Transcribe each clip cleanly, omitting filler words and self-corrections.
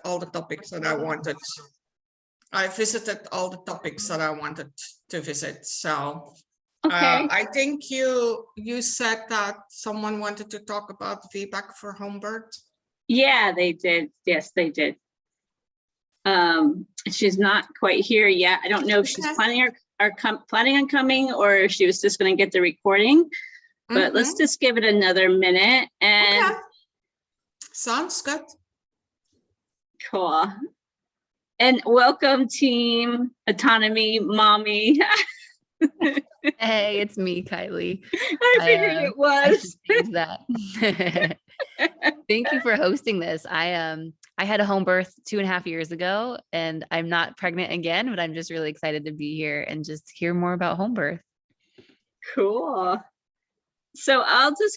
all the topics that I wanted. I visited all the topics that I wanted to visit. So Okay. I think you said that someone wanted to talk about VBAC for home birth. Yeah, they did. Yes, they did. She's not quite here yet. I don't know if she's planning on coming, or if she was just going to get the recording. But let's just give it another minute. And okay. Sounds good. Cool. And welcome, team Autonomy Mommy. Hey, it's me, Kylie. I figured it was. I should that. Thank you for hosting this. I had a home birth 2.5 years ago, and I'm not pregnant again, but I'm just really excited to be here and just hear more about home birth. Cool. So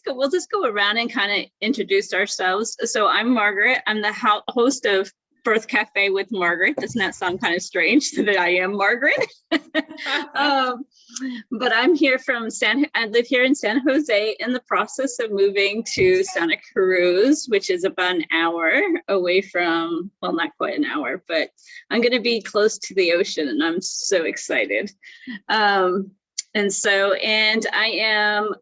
we'll just go around and kind of introduce ourselves. So I'm Margaret. I'm the host of Birth Café with Margaret. Doesn't that sound kind of strange that I am Margaret? But I'm here I live here in San Jose, in the process of moving to Santa Cruz, which is about an hour away from, well, not quite an hour, but I'm going to be close to the ocean, and I'm so excited. And I am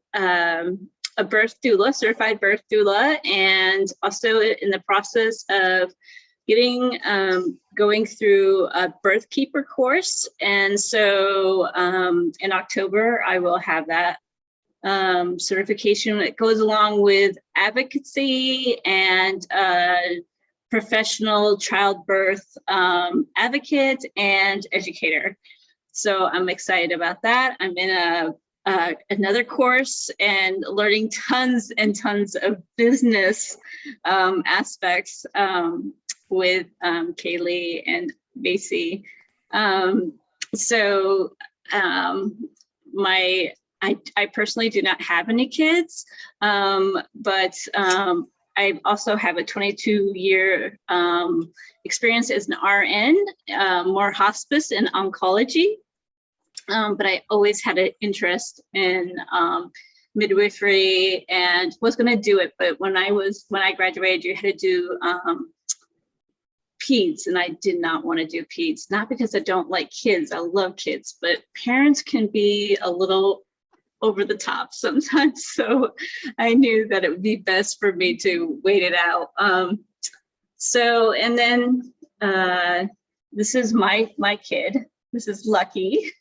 a birth doula, certified birth doula, and also in the process of going through a birth keeper course. And so in October, I will have that certification that goes along with advocacy and professional childbirth advocate and educator. So I'm excited about that. I'm in another course and learning tons and tons of business aspects with Kaylee and Macy. I personally do not have any kids, but I also have a 22-year experience as an RN, more hospice and oncology. But I always had an interest in midwifery and was going to do it. But when I graduated, you had to do peds, and I did not want to do peds, not because I don't like kids. I love kids, but parents can be a little over the top sometimes. So I knew that it would be best for me to wait it out. This is my kid. This is Lucky.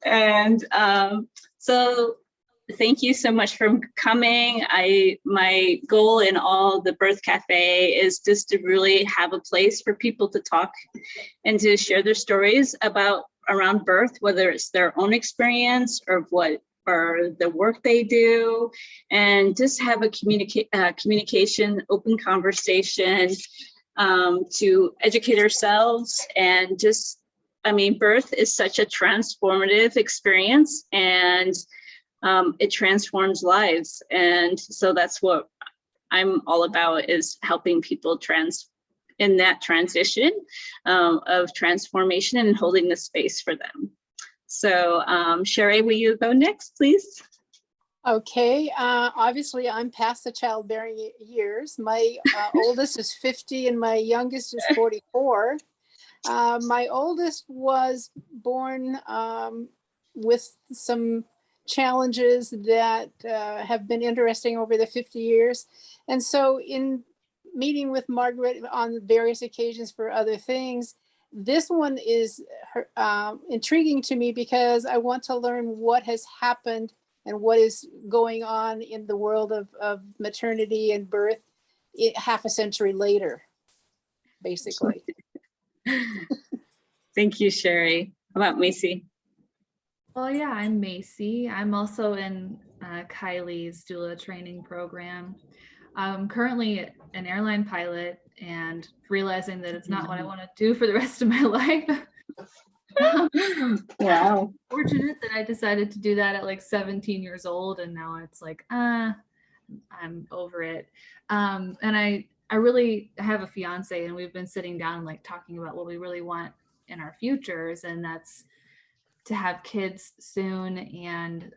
And so thank you so much for coming. My goal in all the Birth Cafe is just to really have a place for people to talk and to share their stories around birth, whether it's their own experience or the work they do, and just have a communication, open conversation to educate ourselves. And birth is such a transformative experience, and it transforms lives. And so that's what I'm all about, is helping people in that transition of transformation and holding the space for them. So Sherry, will you go next, please? Okay, obviously I'm past the childbearing years. My oldest is 50 and my youngest is 44. My oldest was born with some challenges that have been interesting over the 50 years. And so in meeting with Margaret on various occasions for other things, this one is intriguing to me because I want to learn what has happened and what is going on in the world of maternity and birth half a century later, basically. Thank you, Sherry. How about Macy? Well, yeah, I'm Macy. I'm also in Kylie's doula training program. I'm currently an airline pilot and realizing that it's not what I want to do for the rest of my life. Wow. Fortunate that I decided to do that at like 17 years old, and now it's like, I'm over it. And I really have a fiance, and we've been sitting down and like talking about what we really want in our futures, and that's to have kids soon, and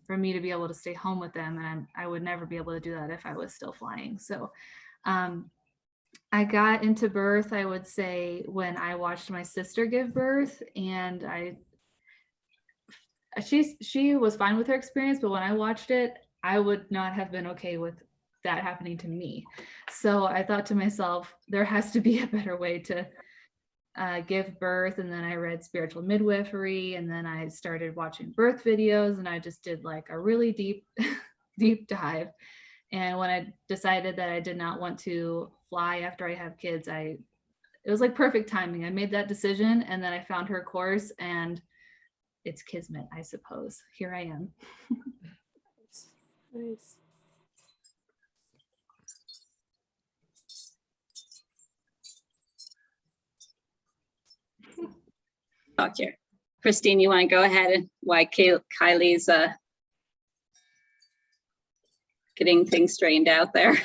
for me to be able to stay home with them. And I would never be able to do that if I was still flying. So I got into birth, I would say, when I watched my sister give birth, and she was fine with her experience, but when I watched it, I would not have been okay with that happening to me. So I thought to myself, there has to be a better way to give birth. And then I read Spiritual Midwifery, and then I started watching birth videos, and I just did like a really deep, deep dive. And when I decided that I did not want to fly after I have kids, it was like perfect timing. I made that decision, and then I found her course, and it's kismet, I suppose. Here I am. Nice. Talk here. Christine, you want to go ahead and why Kylie's getting things straightened out there?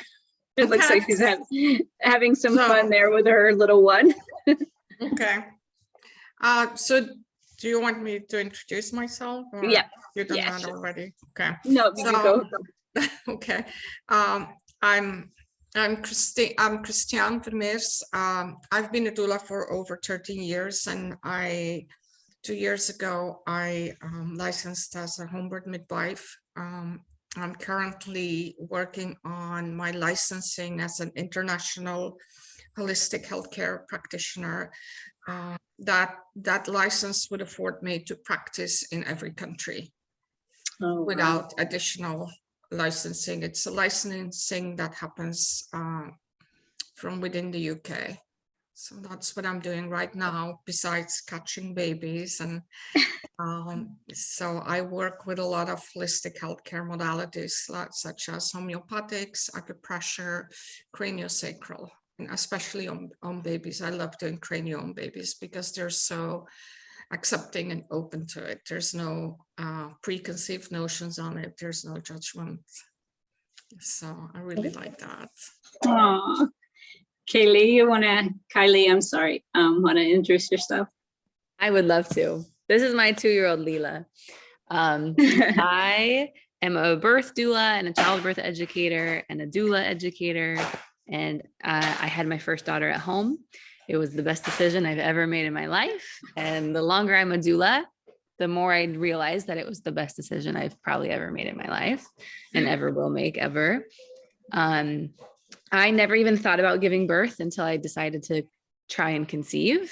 It looks like she's having some fun there with her little one. Okay. So do you want me to introduce myself? Or Yeah. You done Yeah, that sure. already? Okay. No, you go. Okay. I'm Christaine V. I've been a doula for over 13 years, and 2 years ago I licensed as a homebirth midwife. I'm currently working on my licensing as an international holistic healthcare practitioner. That license would afford me to practice in every country without additional licensing. It's a licensing that happens from within the UK. So that's what I'm doing right now, besides catching babies. And so I work with a lot of holistic healthcare modalities, such as homeopathics, acupressure, craniosacral, and especially on babies. I love doing cranial on babies because they're so accepting and open to it. There's no preconceived notions on it. There's no judgment. So I really like that. Aww. Kylie, I'm sorry, want to introduce yourself? I would love to. This is my 2-year-old Leela. I am a birth doula and a childbirth educator and a doula educator. And I had my first daughter at home. It was the best decision I've ever made in my life. And the longer I'm a doula, the more I realized that it was the best decision I've probably ever made in my life and ever will make ever. I never even thought about giving birth until I decided to try and conceive.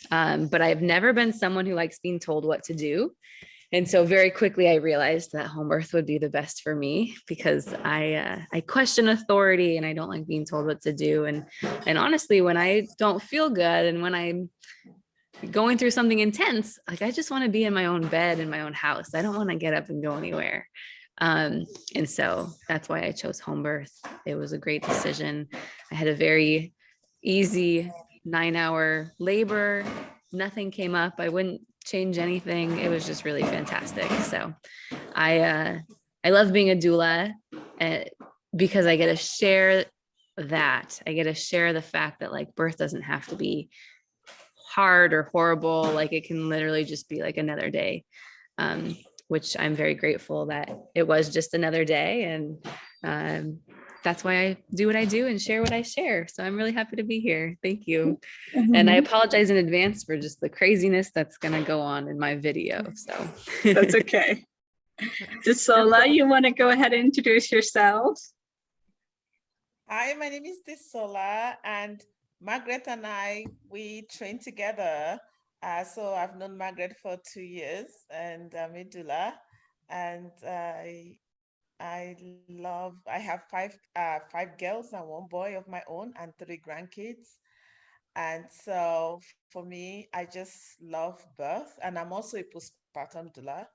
But I've never been someone who likes being told what to do. And so very quickly I realized that home birth would be the best for me because I question authority and I don't like being told what to do. And honestly, when I don't feel good and when I'm going through something intense, like I just want to be in my own bed in my own house. I don't want to get up and go anywhere. And so that's why I chose home birth. It was a great decision. I had a very easy 9-hour labor. Nothing came up. I wouldn't change anything. It was just really fantastic. So I love being a doula because I get to share that. I get to share the fact that like birth doesn't have to be hard or horrible. Like it can literally just be like another day, which I'm very grateful that it was just another day. And that's why I do what I do and share what I share. So I'm really happy to be here. Thank you. And I apologize in advance for just the craziness that's going to go on in my video. So that's okay. Desola, you want to go ahead and introduce yourself? Hi, my name is Desola, and Margaret and we trained together. So I've known Margaret for 2 years, and I'm a doula, and I have five girls and 1 boy of my own and 3 grandkids. And so for me, I just love birth, and I'm also a postpartum doula.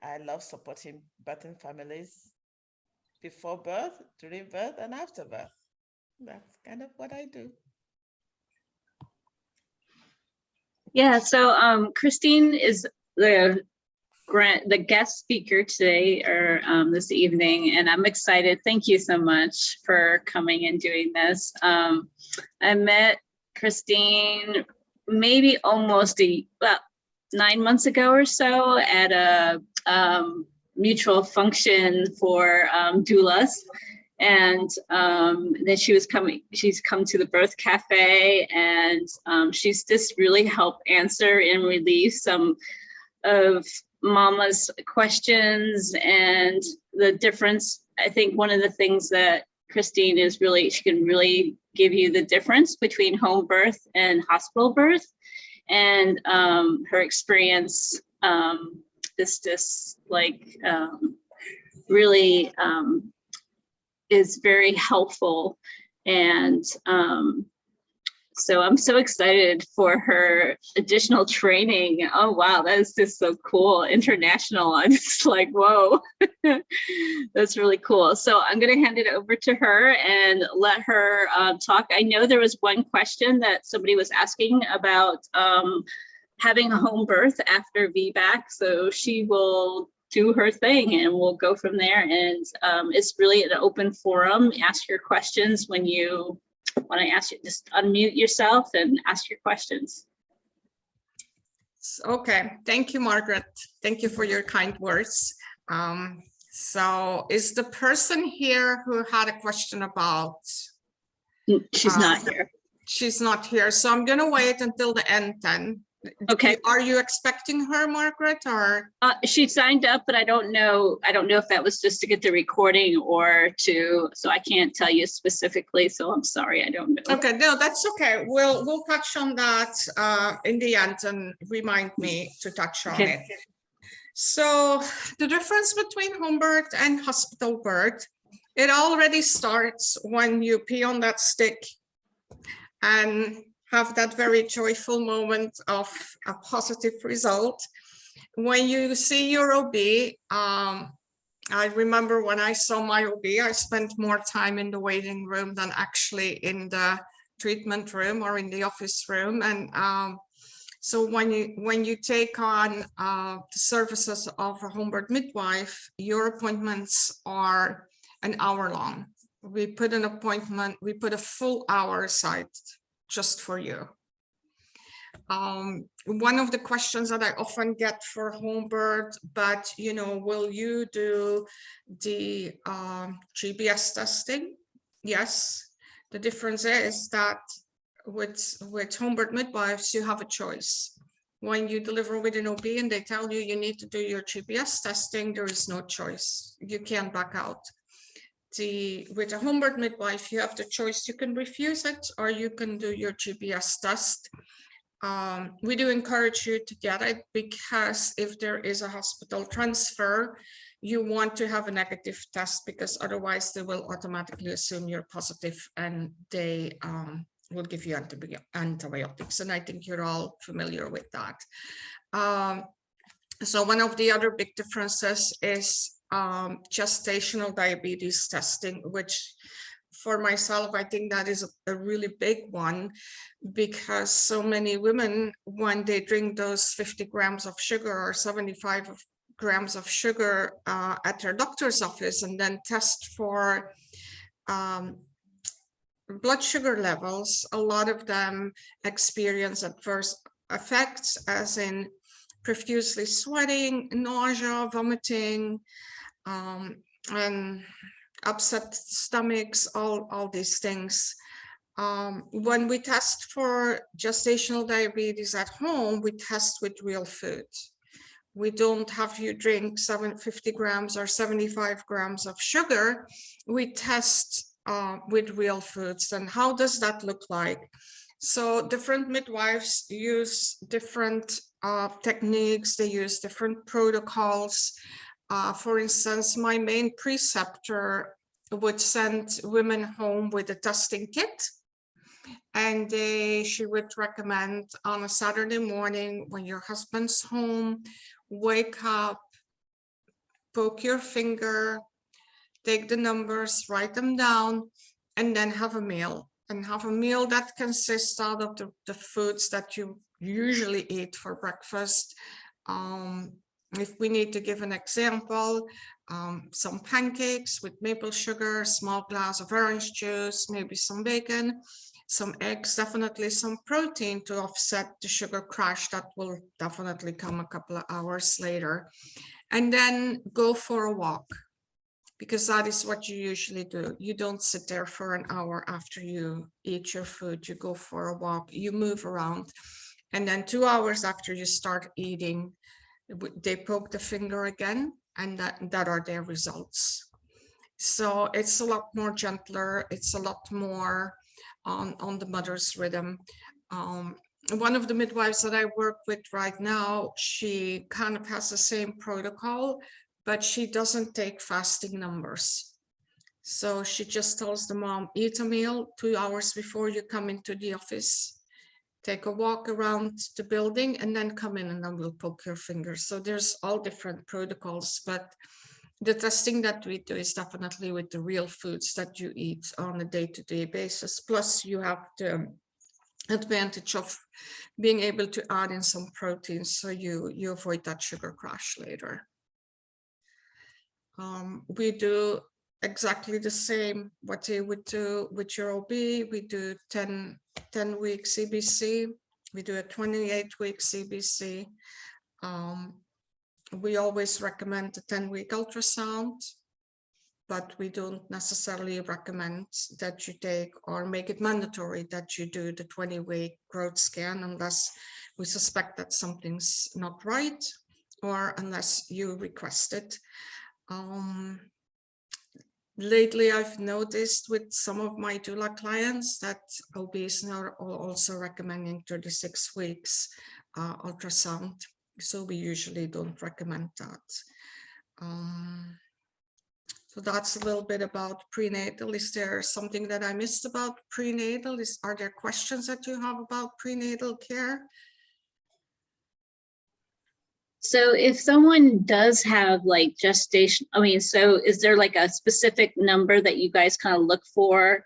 I love supporting birthing families before birth, during birth, and after birth. That's kind of what I do. Yeah, so Christine is the guest speaker today or this evening, and I'm excited. Thank you so much for coming and doing this. I met Christine maybe almost about 9 months ago or so at a mutual function for doulas. And then she's come to the Birth Cafe, and she's just really helped answer and relieve some of Mama's questions and the difference. I think one of the things that Christine is she can really give you the difference between home birth and hospital birth, and her experience really is very helpful. And so I'm so excited for her additional training. Oh, wow, that is just so cool. International. I'm just like, whoa, that's really cool. So I'm going to hand it over to her and let her talk. I know there was one question that somebody was asking about having a home birth after VBAC. So she will do her thing and we'll go from there. And it's really an open forum. Ask your questions when you want to ask. You just unmute yourself and ask your questions. Okay, thank you, Margaret. Thank you for your kind words. So is the person here who had a question about? She's not here. She's not here, so I'm gonna wait until the end then. Okay. Are you expecting her, Margaret, or? She signed up, but I don't know if that was just to get the recording or so I can't tell you specifically. So I'm sorry, I don't know. Okay, no, that's okay. We'll touch on that in the end and remind me to touch on it. So the difference between home birth and hospital birth, it already starts when you pee on that stick and have that very joyful moment of a positive result. When you see your OB, I remember when I saw my OB, I spent more time in the waiting room than actually in the treatment room or in the office room. And so when you take on the services of a home birth midwife, your appointments are an hour long. We put a full hour aside just for you. One of the questions that I often get for home birth, but will you do the GBS testing? Yes. The difference is that with home birth midwives, you have a choice. When you deliver with an OB and they tell you you need to do your GBS testing, there is no choice. You can't back out. With a home birth midwife, you have the choice. You can refuse it or you can do your GBS test. We do encourage you to get it because if there is a hospital transfer, you want to have a negative test because otherwise they will automatically assume you're positive and they will give you antibiotics. And I think you're all familiar with that. So one of the other big differences is gestational diabetes testing, which for myself, I think that is a really big one because so many women, when they drink those 50 grams of sugar or 75 grams of sugar at their doctor's office and then test for blood sugar levels, a lot of them experience adverse effects as in profusely sweating, nausea, vomiting, and upset stomachs, all these things. When we test for gestational diabetes at home, we test with real food. We don't have you drink 50 grams or 75 grams of sugar. We test with real foods. And how does that look like? So different midwives use different techniques. They use different protocols. For instance, my main preceptor would send women home with a testing kit. And she would recommend on a Saturday morning when your husband's home, wake up, poke your finger, take the numbers, write them down, and then have a meal. And have a meal that consists out of the foods that you usually eat for breakfast. If we need to give an example, some pancakes with maple sugar, small glass of orange juice, maybe some bacon, some eggs, definitely some protein to offset the sugar crash that will definitely come a couple of hours later. And then go for a walk. because that is what you usually do. You don't sit there for an hour after you eat your food. You go for a walk, you move around, and then 2 hours after you start eating, they poke the finger again, and that are their results. So it's a lot more gentler. It's a lot more on the mother's rhythm. One of the midwives that I work with right now, she kind of has the same protocol, but she doesn't take fasting numbers. So she just tells the mom, eat a meal 2 hours before you come into the office, take a walk around the building, and then come in, and then we'll poke your fingers. So there's all different protocols, but the testing that we do is definitely with the real foods that you eat on a day-to-day basis. Plus you have the advantage of being able to add in some proteins, so you avoid that sugar crash later. We do exactly the same what you would do with your OB. We do 10-week CBC. We do a 28-week CBC. We always recommend the 10-week ultrasound, but we don't necessarily recommend that you take or make it mandatory that you do the 20-week growth scan unless we suspect that something's not right or unless you request it. Lately, I've noticed with some of my doula clients that OBs are also recommending 36 weeks ultrasound. So we usually don't recommend that. So that's a little bit about prenatal. Is there something that I missed about prenatal? Are there questions that you have about prenatal care? So if someone does have like gestation, I mean, so is there like a specific number that you guys kind of look for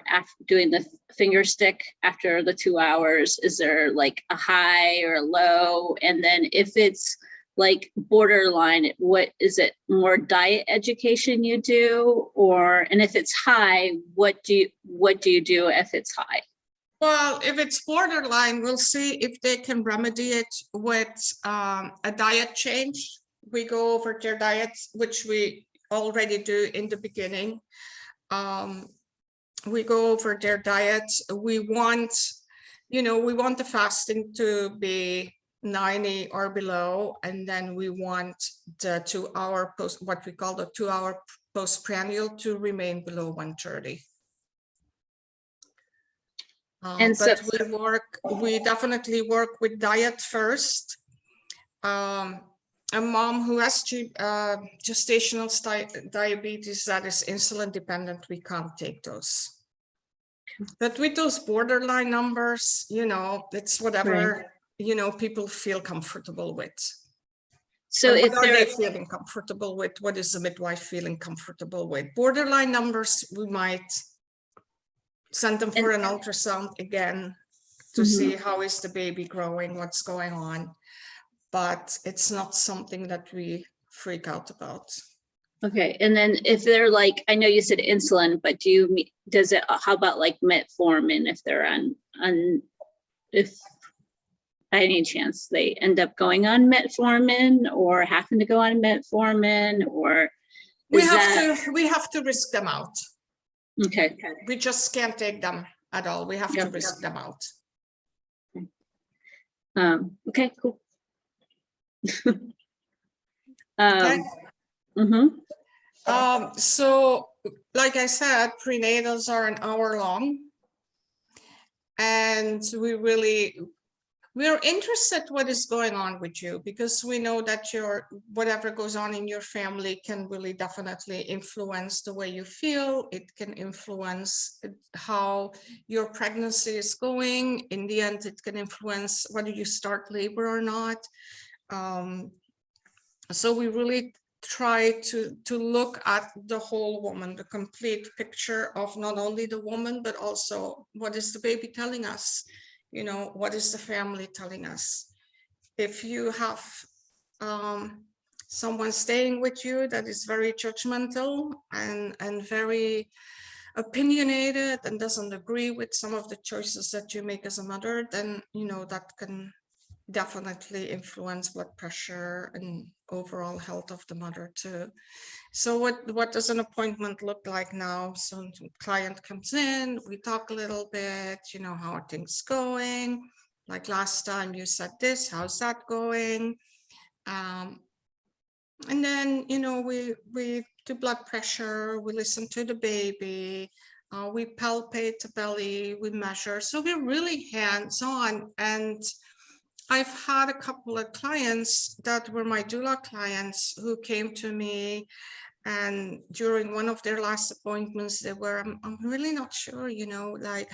after doing the finger stick after the 2 hours? Is there like a high or a low? And then if it's like borderline, what is it, more diet education you do? Or, and if it's high, what do you do if it's high? Well, if it's borderline, we'll see if they can remedy it with a diet change. We go over their diets, which we already do in the beginning. We go over their diets. We want the fasting to be 90 or below, and then we want the 2 hour post, what we call the 2 hour postprandial, to remain below 130. And but we definitely work with diet first. A mom who has gestational diabetes that is insulin dependent, we can't take those. But with those borderline numbers, it's whatever, people feel comfortable with. So and if what are they're they feeling comfortable with? What is the midwife feeling comfortable with? Borderline numbers, we might send them for an ultrasound again to see how is the baby growing, what's going on. But it's not something that we freak out about. Okay, and then if they're like, I know you said insulin, but how about like metformin if they're if by any chance they end up going on metformin or having to go on metformin, or we have to risk them out. Okay. We just can't take them at all. We have to risk them out. Okay, cool. Okay. Mm-hmm. So like I said, prenatals are an hour long, and we're interested what is going on with you, because we know that whatever goes on in your family can really definitely influence the way you feel. It can influence how your pregnancy is going. In the end, it can influence whether you start labor or not. So we really try to look at the whole woman, the complete picture of not only the woman, but also what is the baby telling us? What is the family telling us? If you have someone staying with you that is very judgmental and very opinionated and doesn't agree with some of the choices that you make as a mother, then that can definitely influence blood pressure and overall health of the mother too. So what does an appointment look like now? So the client comes in, we talk a little bit, you know, how are things going? Like last time you said this, how's that going? And then, you know, we do blood pressure, we listen to the baby, we palpate the belly, we measure. So we're really hands-on. And I've had a couple of clients that were my doula clients who came to me, and during one of their last appointments, they were, I'm really not sure, you know, like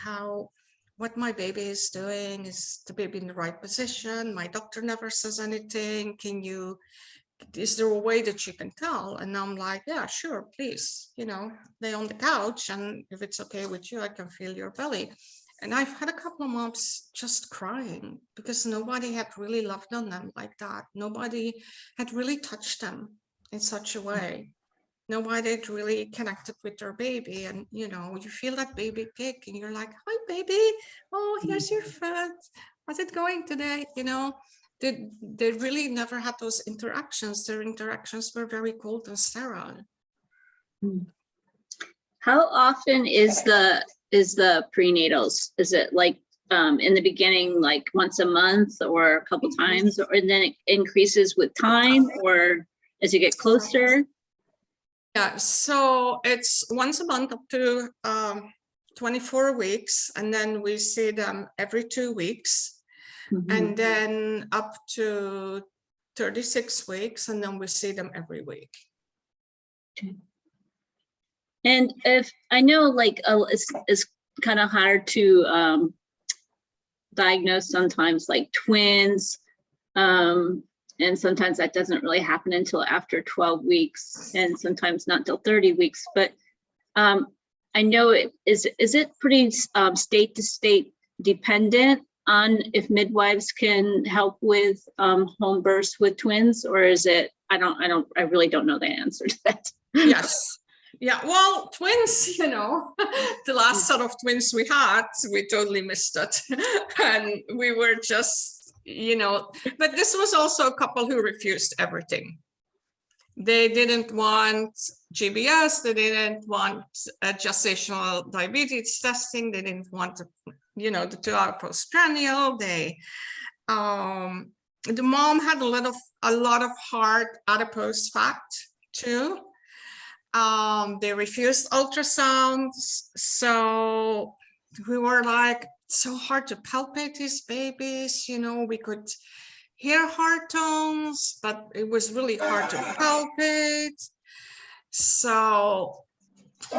what my baby is doing. Is the baby in the right position? My doctor never says anything. Is there a way that you can tell? And I'm like, yeah, sure, please, you know, lay on the couch, and if it's okay with you, I can feel your belly. And I've had a couple of moms just crying because nobody had really loved on them like that. Nobody had really touched them in such a way. Nobody had really connected with their baby. And, you know, you feel that baby kick and you're like, hi, baby. Oh, here's your foot. How's it going today? You know, they really never had those interactions. Their interactions were very cold and sterile. How often is the prenatals? Is it like in the beginning, like once a month or a couple times, or and then it increases with time, or as you get closer? Yeah, so it's once a month up to 24 weeks, and then we see them every 2 weeks, and then up to 36 weeks, and then we see them every week. And if I know, like, it's kind of hard to diagnose sometimes, like twins, and sometimes that doesn't really happen until after 12 weeks, and sometimes not till 30 weeks. But I know is it pretty state to state dependent on if midwives can help with home births with twins, or is it? I really don't know the answer to that. Yes. Yeah, well, twins, you know, the last set of twins we had, we totally missed it. And we were just, you know, but this was also a couple who refused everything. They didn't want GBS, they didn't want gestational diabetes testing, they didn't want, you know, the 2-hour postprandial. The mom had a lot of hard adipose fat too. They refused ultrasounds, so we were like, it's so hard to palpate these babies, you know. We could hear heart tones, but it was really hard to palpate. So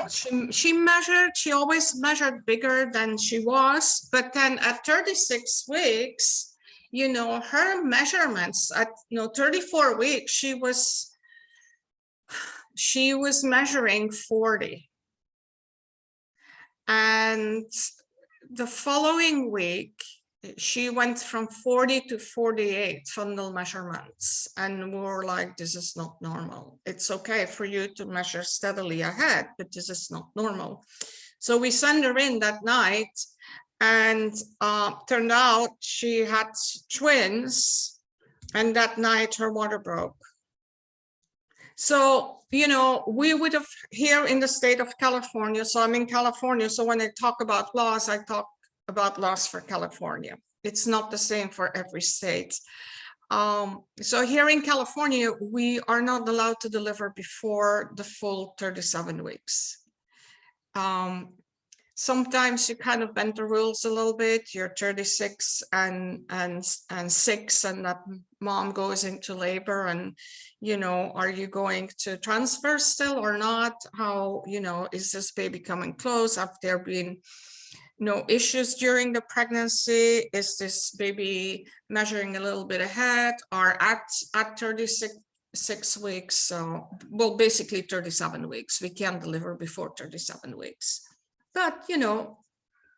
she always measured bigger than she was, but then at 36 weeks, you know, her measurements at 34 weeks, she was measuring 40. And the following week, she went from 40 to 48 fundal measurements. And we were like, this is not normal. It's okay for you to measure steadily ahead, but this is not normal. So we sent her in that night, and turned out she had twins. And that night her water broke. So, you know, we would have here in the state of California. So I'm in California. So when I talk about laws, I talk about laws for California. It's not the same for every state. So here in California, we are not allowed to deliver before the full 37 weeks. Sometimes you kind of bend the rules a little bit. You're 36 and 6, and that mom goes into labor, and, you know, are you going to transfer still or not? How, you know, is this baby coming close? Have there been no issues during the pregnancy? Is this baby measuring a little bit ahead or at 36 weeks? So, well, basically 37 weeks. We can't deliver before 37 weeks. But, you know,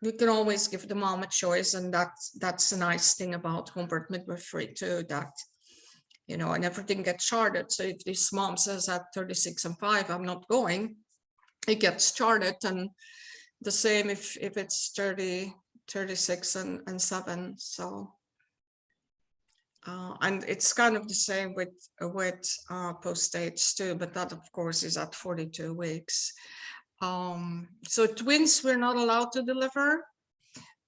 you can always give the mom a choice, and that's a nice thing about home birth midwifery too, that, you know, and everything gets charted. So if this mom says at 36 and 5, I'm not going, it gets charted. And the same if it's 30, 36 and 7. So And it's kind of the same with post-stage 2, but that of course is at 42 weeks. So twins we're not allowed to deliver.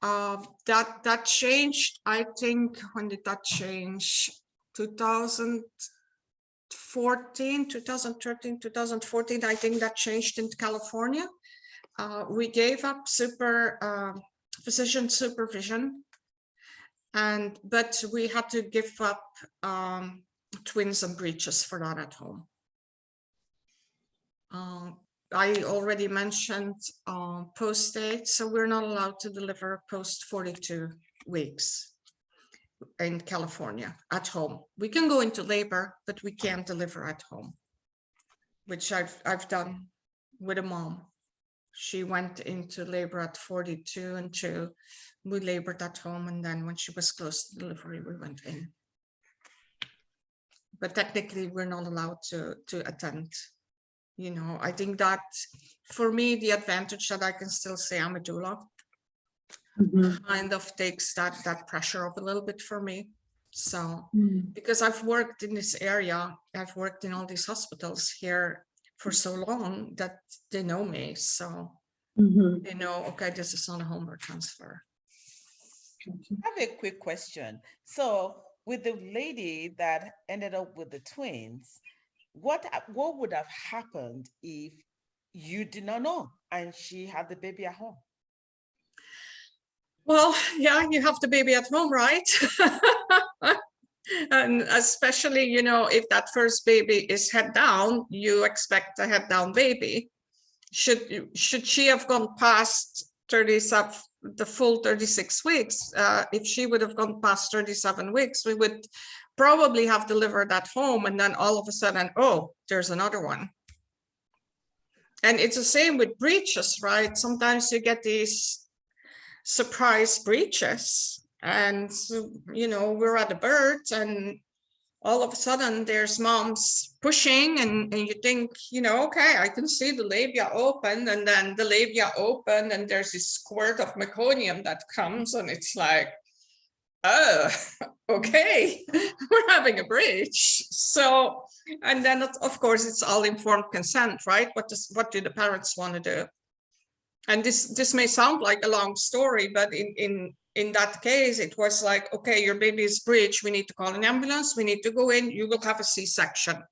That changed, I think. When did that change? 2013, 2014, I think that changed in California. We gave up physician supervision, but we had to give up twins and breeches for that at home. I already mentioned post-stage, so we're not allowed to deliver post 42 weeks in California at home. We can go into labor, but we can't deliver at home, which I've done with a mom. She went into labor at 42 and 2. We labored at home, and then when she was close to delivery, we went in. But technically, we're not allowed to attend. You know, I think that for me, the advantage that I can still say I'm a doula kind of takes that pressure off a little bit for me. So, because I've worked in this area, I've worked in all these hospitals here for so long that they know me. So, they know, okay, this is not a home birth transfer. I have a quick question. So with the lady that ended up with the twins, what would have happened if you did not know and she had the baby at home? Well, yeah, you have the baby at home, right? And especially, you know, if that first baby is head down, you expect a head down baby. Should she have gone past 37, the full 36 weeks? If she would have gone past 37 weeks, we would probably have delivered at home, and then all of a sudden, oh, there's another one. And it's the same with breaches, right? Sometimes you get these surprise breaches, and you know, we're at a birth, and all of a sudden there's moms pushing, and you think, you know, okay, I can see the labia open, and then the labia open, and there's this squirt of meconium that comes, and it's like, oh, okay, we're having a breach. So, and then of course it's all informed consent, right? What do the parents want to do? And this may sound like a long story, but in that case, it was like, okay, your baby is breached. We need to call an ambulance. We need to go in. You will have a C-section.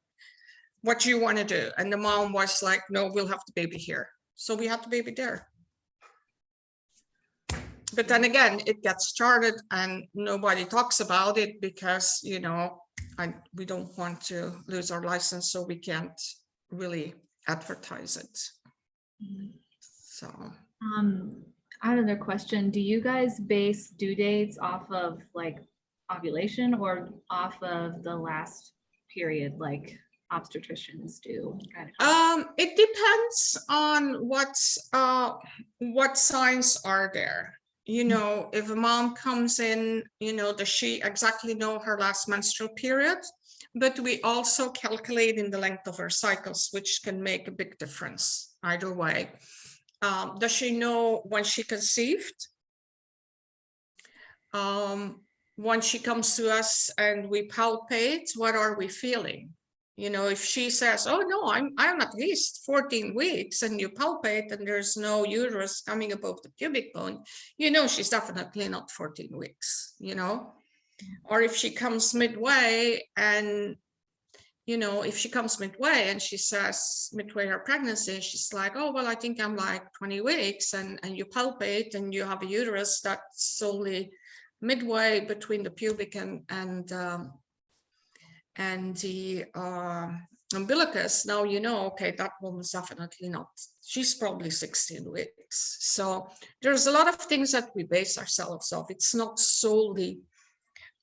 What do you want to do? And the mom was like, no, we'll have the baby here. So we had the baby there. But then again, it gets started and nobody talks about it because, you know, we don't want to lose our license, so we can't really advertise it. So. I had another question. Do you guys base due dates off of like ovulation or off of the last period, like obstetricians do? It depends on what signs are there. You know, if a mom comes in, you know, does she exactly know her last menstrual period? But we also calculate in the length of her cycles, which can make a big difference either way. Does she know when she conceived? When she comes to us and we palpate, what are we feeling? You know, if she says, oh no, I'm at least 14 weeks, and you palpate and there's no uterus coming above the pubic bone, you know, she's definitely not 14 weeks, you know. Or if she comes midway and, you know, if she comes midway and she says midway her pregnancy, she's like, oh, well, I think I'm like 20 weeks, and you palpate and you have a uterus that's solely midway between the pubic and the umbilicus. Now, you know, okay, that woman's definitely not, she's probably 16 weeks. So there's a lot of things that we base ourselves off. It's not solely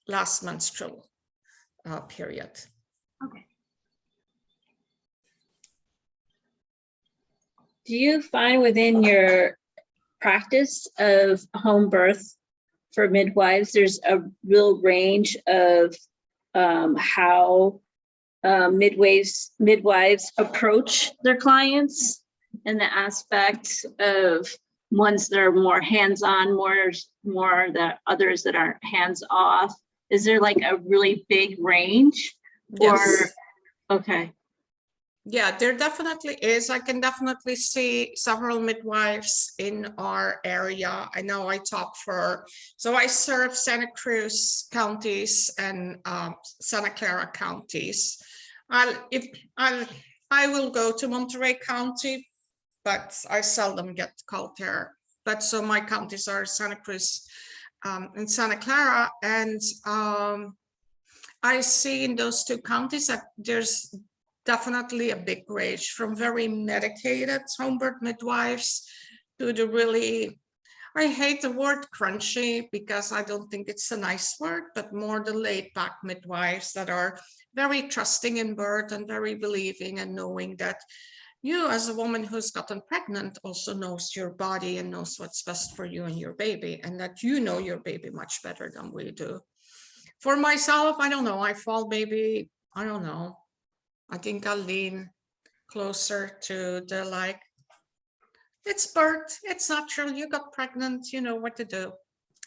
last menstrual period. Okay. Do you find within your practice of home birth for midwives, there's a real range of how midwives approach their clients, and the aspect of ones that are more hands-on, more that others that are hands-off? Is there like a really big range? Yes. Or, okay. Yeah, there definitely is. I can definitely see several midwives in our area. I know I talk for, so I serve Santa Cruz counties and Santa Clara counties. I will go to Monterey County, but I seldom get called there. But so my counties are Santa Cruz and Santa Clara, and I see in those two counties that there's definitely a big range from very medicated home birth midwives to the really, I hate the word crunchy because I don't think it's a nice word, but more the laid back midwives that are very trusting in birth and very believing and knowing that you as a woman who's gotten pregnant also knows your body and knows what's best for you and your baby, and that you know your baby much better than we do. For myself, I don't know, I fall maybe, I don't know, I think I'll lean closer to the like, it's birth, it's natural, you got pregnant, you know what to do.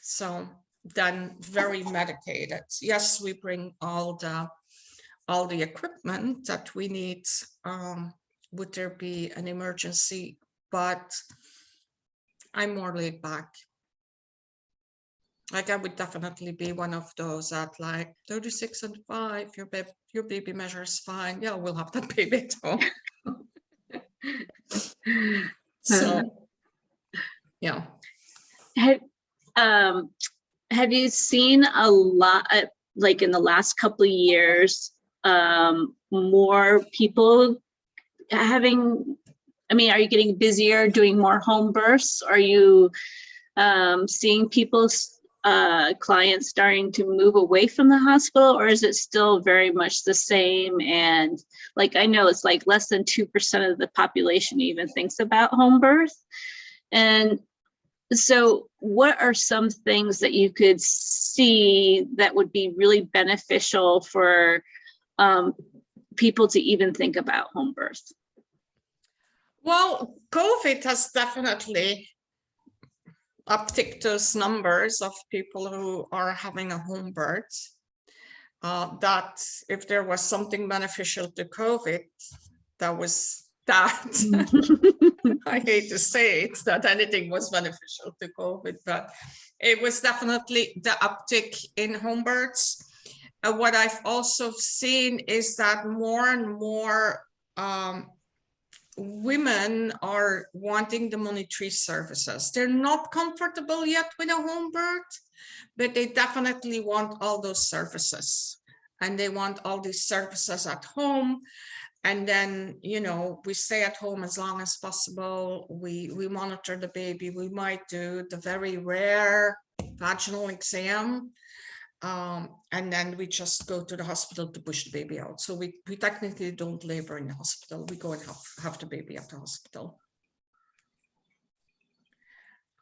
So then very medicated. Yes, we bring all the equipment that we need. Would there be an emergency? But I'm more laid back. Like I would definitely be one of those at like 36 and 5, your baby measures fine. Yeah, we'll have that baby at home. So, yeah. Have you seen a lot, like in the last couple of years, more people having, I mean, are you getting busier doing more home births? Are you seeing people's clients starting to move away from the hospital, or is it still very much the same? And like, I know it's like less than 2% of the population even thinks about home birth. And so what are some things that you could see that would be really beneficial for people to even think about home birth? Well, COVID has definitely uptick those numbers of people who are having a home birth. That if there was something beneficial to COVID, that was that. I hate to say it, that anything was beneficial to COVID, but it was definitely the uptick in home births. What I've also seen is that more and more women are wanting the monetary services. They're not comfortable yet with a home birth, but they definitely want all those services, and they want all these services at home. And then, you know, we stay at home as long as possible. We monitor the baby. We might do the very rare vaginal exam. And then we just go to the hospital to push the baby out. So we technically don't labor in the hospital. We go and have the baby at the hospital.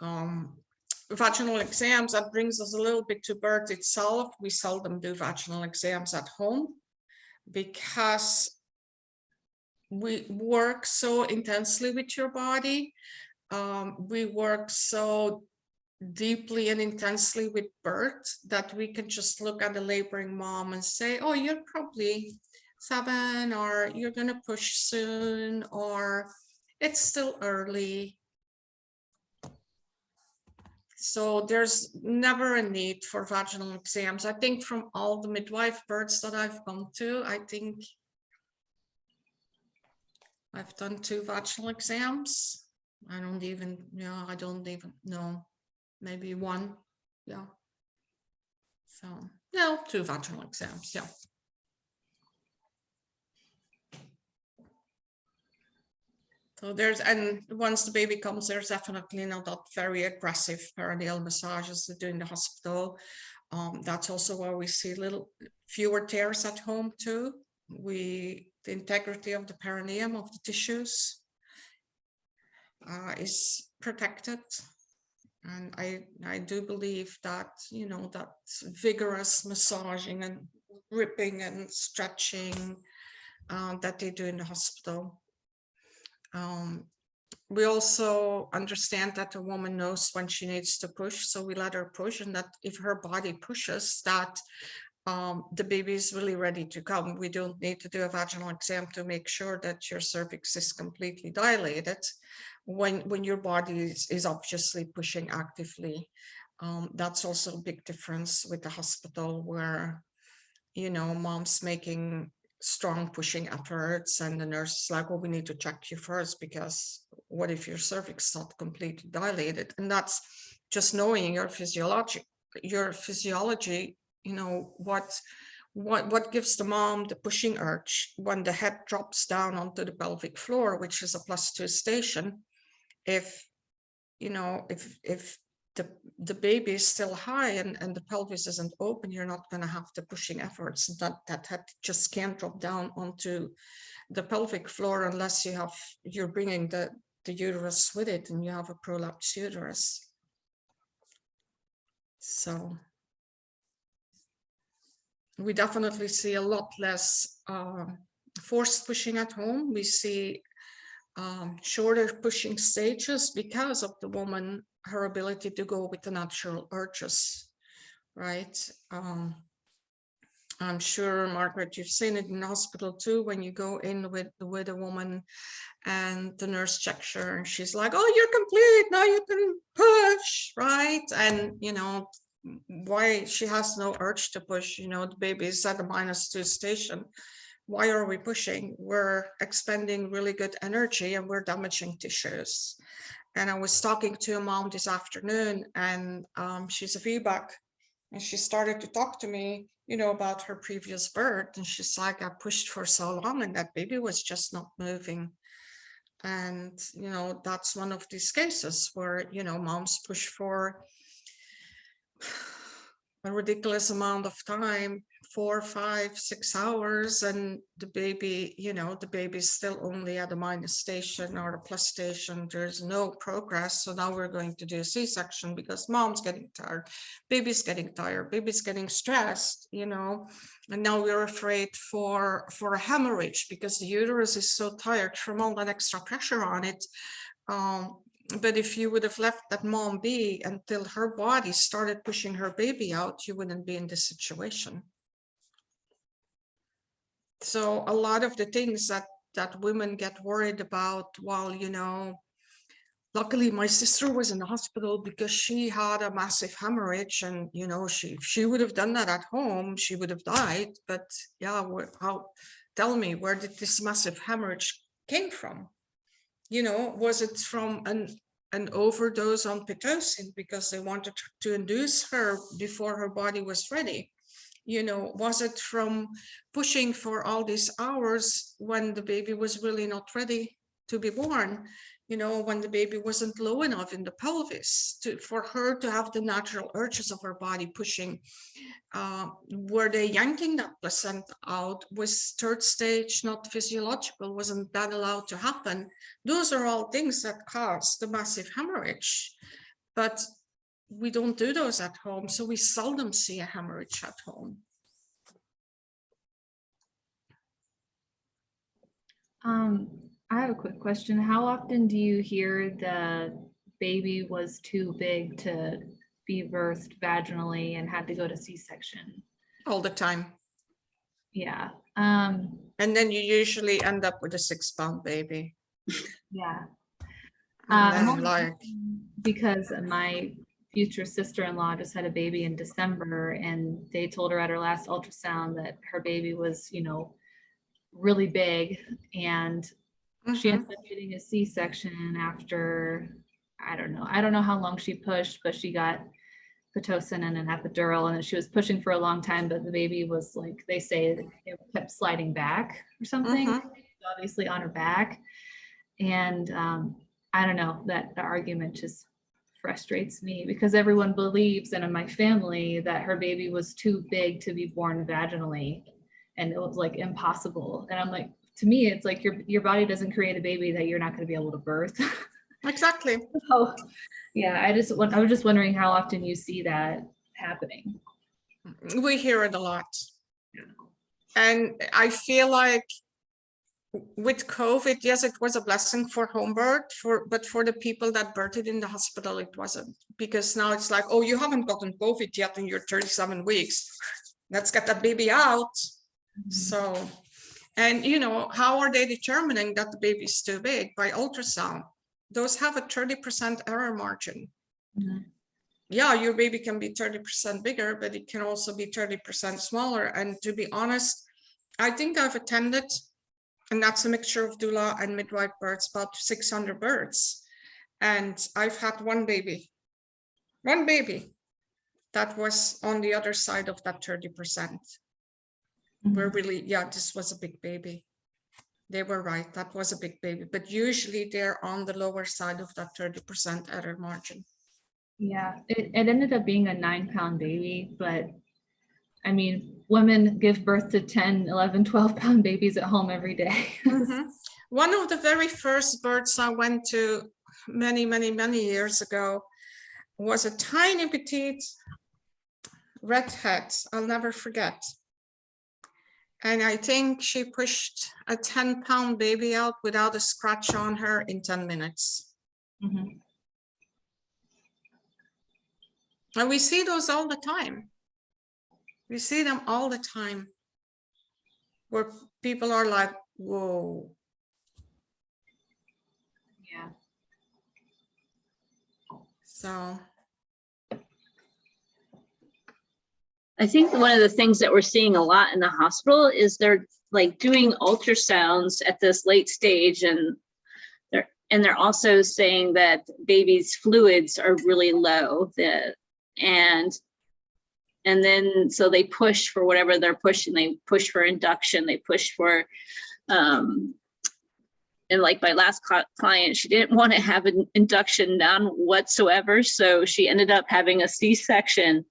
Vaginal exams, that brings us a little bit to birth itself. We seldom do vaginal exams at home because we work so intensely with your body. We work so deeply and intensely with birth that we can just look at the laboring mom and say, oh, you're probably 7, or you're gonna push soon, or it's still early. So there's never a need for vaginal exams. I think from all the midwife births that I've gone to, I think I've done 2 vaginal exams. I don't even know, maybe 1, yeah. So, no, 2 vaginal exams, yeah. So there's, and once the baby comes, there's definitely not that very aggressive perineal massages to do in the hospital. That's also where we see little fewer tears at home too. The integrity of the perineum, of the tissues, is protected. And I do believe that, you know, that vigorous massaging and ripping and stretching that they do in the hospital We also understand that the woman knows when she needs to push, so we let her push, and that if her body pushes, that the baby is really ready to come. We don't need to do a vaginal exam to make sure that your cervix is completely dilated when your body is obviously pushing actively. That's also a big difference with the hospital, where, you know, mom's making strong pushing efforts and the nurse is like, well, we need to check you first, because what if your cervix is not completely dilated? And that's just knowing your physiology, you know, what gives the mom the pushing urge when the head drops down onto the pelvic floor, which is a +2 station. If, you know, if the baby is still high and the pelvis isn't open, you're not going to have the pushing efforts. That head just can't drop down onto the pelvic floor unless you're bringing the uterus with it and you have a prolapsed uterus. So we definitely see a lot less forced pushing at home. We see shorter pushing stages because of the woman, her ability to go with the natural urges, right? I'm sure, Margaret, you've seen it in hospital too, when you go in with a woman and the nurse checks her and she's like, oh, you're complete, now you can push, right? And, you know, why she has no urge to push, you know, the baby is at a -2 station. Why are we pushing? We're expending really good energy and we're damaging tissues. And I was talking to a mom this afternoon, and she's a VBAC, and she started to talk to me, you know, about her previous birth. And she's like, I pushed for so long and that baby was just not moving. And, you know, that's one of these cases where, you know, moms push for a ridiculous amount of time, 4, 5, 6 hours, and the baby, you know, the baby's still only at a minus station or a plus station. There's no progress. So now we're going to do a C-section because mom's getting tired, baby's getting tired, baby's getting stressed, you know, and now we're afraid for a hemorrhage because the uterus is so tired from all that extra pressure on it. But if you would have left that mom be until her body started pushing her baby out, you wouldn't be in this situation. So a lot of the things that women get worried about, well, you know, luckily my sister was in the hospital because she had a massive hemorrhage, and, you know, she would have done that at home, she would have died. But yeah, tell me, where did this massive hemorrhage came from? You know, was it from an overdose on Pitocin because they wanted to induce her before her body was ready? You know, was it from pushing for all these hours when the baby was really not ready to be born? You know, when the baby wasn't low enough in the pelvis for her to have the natural urges of her body pushing. Were they yanking that placenta out? Was third stage not physiological? Wasn't that allowed to happen? Those are all things that cause the massive hemorrhage, but we don't do those at home, so we seldom see a hemorrhage at home. I have a quick question. How often do you hear the baby was too big to be birthed vaginally and had to go to C-section? All the time. Yeah. And then you usually end up with a 6-pound baby. Yeah. And then, like, because my future sister-in-law just had a baby in December, and they told her at her last ultrasound that her baby was, you know, really big, and she ended up getting a C-section after, I don't know how long she pushed, but she got Pitocin and an epidural, and she was pushing for a long time, but the baby was, like, they say it kept sliding back or something, obviously on her back. And I don't know, that the argument just frustrates me because everyone believes, and in my family, that her baby was too big to be born vaginally, and it was like impossible. And I'm like, to me, it's like your body doesn't create a baby that you're not going to be able to birth. Exactly. So, yeah, I was just wondering how often you see that happening. We hear it a lot. And I feel like with COVID, yes, it was a blessing for home birth, but for the people that birthed in the hospital, it wasn't, because now it's like, oh, you haven't gotten COVID yet in your 37 weeks. Let's get that baby out. So, and you know, how are they determining that the baby is too big? By ultrasound. Those have a 30% error margin. Yeah, your baby can be 30% bigger, but it can also be 30% smaller. And to be honest, I think I've attended, and that's a mixture of doula and midwife births, about 600 births. And I've had one baby that was on the other side of that 30%. We're really, yeah, this was a big baby. They were right, that was a big baby, but usually they're on the lower side of that 30% error margin. Yeah, it ended up being a 9-pound baby, but I mean, women give birth to 10, 11, 12-pound babies at home every day. One of the very first births I went to many years ago was a tiny petite redhead, I'll never forget. And I think she pushed a 10-pound baby out without a scratch on her in 10 minutes. And we see those all the time. We see them all the time, where people are like, whoa. Yeah. So. I think one of the things that we're seeing a lot in the hospital is they're like doing ultrasounds at this late stage, and they're also saying that baby's fluids are really low. And then so they push for whatever they're pushing. They push for induction. They push for and like my last client, she didn't want to have an induction done whatsoever, so she ended up having a C-section.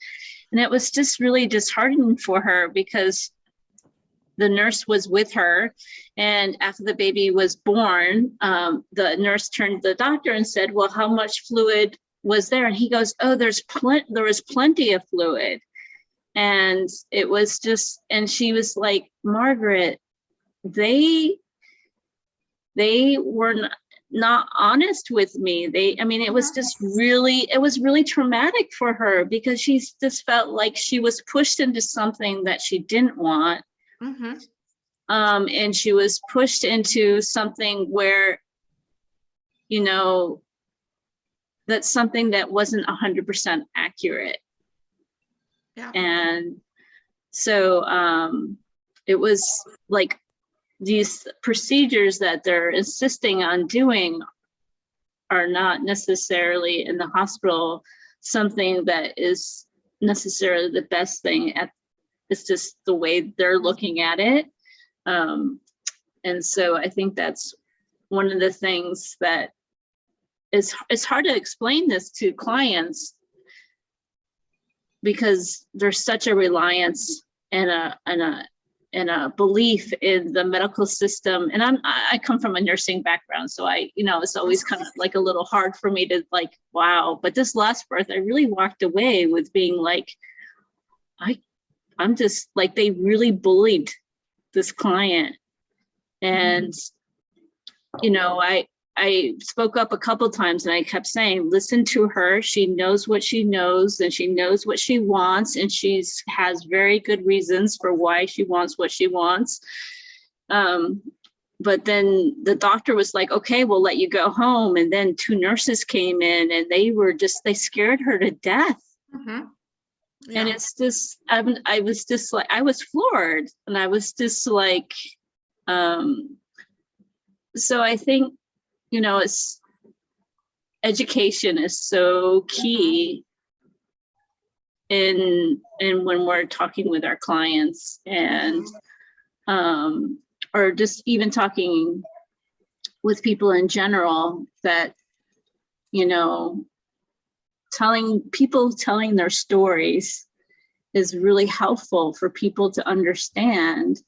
And it was just really disheartening for her, because the nurse was with her, and after the baby was born, the nurse turned to the doctor and said, well, how much fluid was there? And he goes, oh, there was plenty of fluid. And it was just, and she was like, Margaret, they were not honest with me. It was just really, it was really traumatic for her, because she just felt like she was pushed into something that she didn't want. And she was pushed into something where, you know, that's something that wasn't 100% accurate. Yeah. And so it was like these procedures that they're insisting on doing are not necessarily in the hospital something that is necessarily the best thing. It's just the way they're looking at it. And so I think that's one of the things that it's hard to explain this to clients, because there's such a reliance and a belief in the medical system. And I come from a nursing background, so it's always kind of like a little hard for me to like, wow. But this last birth, I really walked away with being like, I'm just like, they really bullied this client. And, you know, I spoke up a couple times, and I kept saying, listen to her. She knows what she knows, and she knows what she wants, and has very good reasons for why she wants what she wants. But then the doctor was like, okay, we'll let you go home. And then 2 nurses came in, and they scared her to death. Yeah. And it's just, I was just like, I was floored, and I was just like, so I think, you know, education is so key in when we're talking with our clients, and or just even talking with people in general, that, you know, telling their stories is really helpful for people to understand.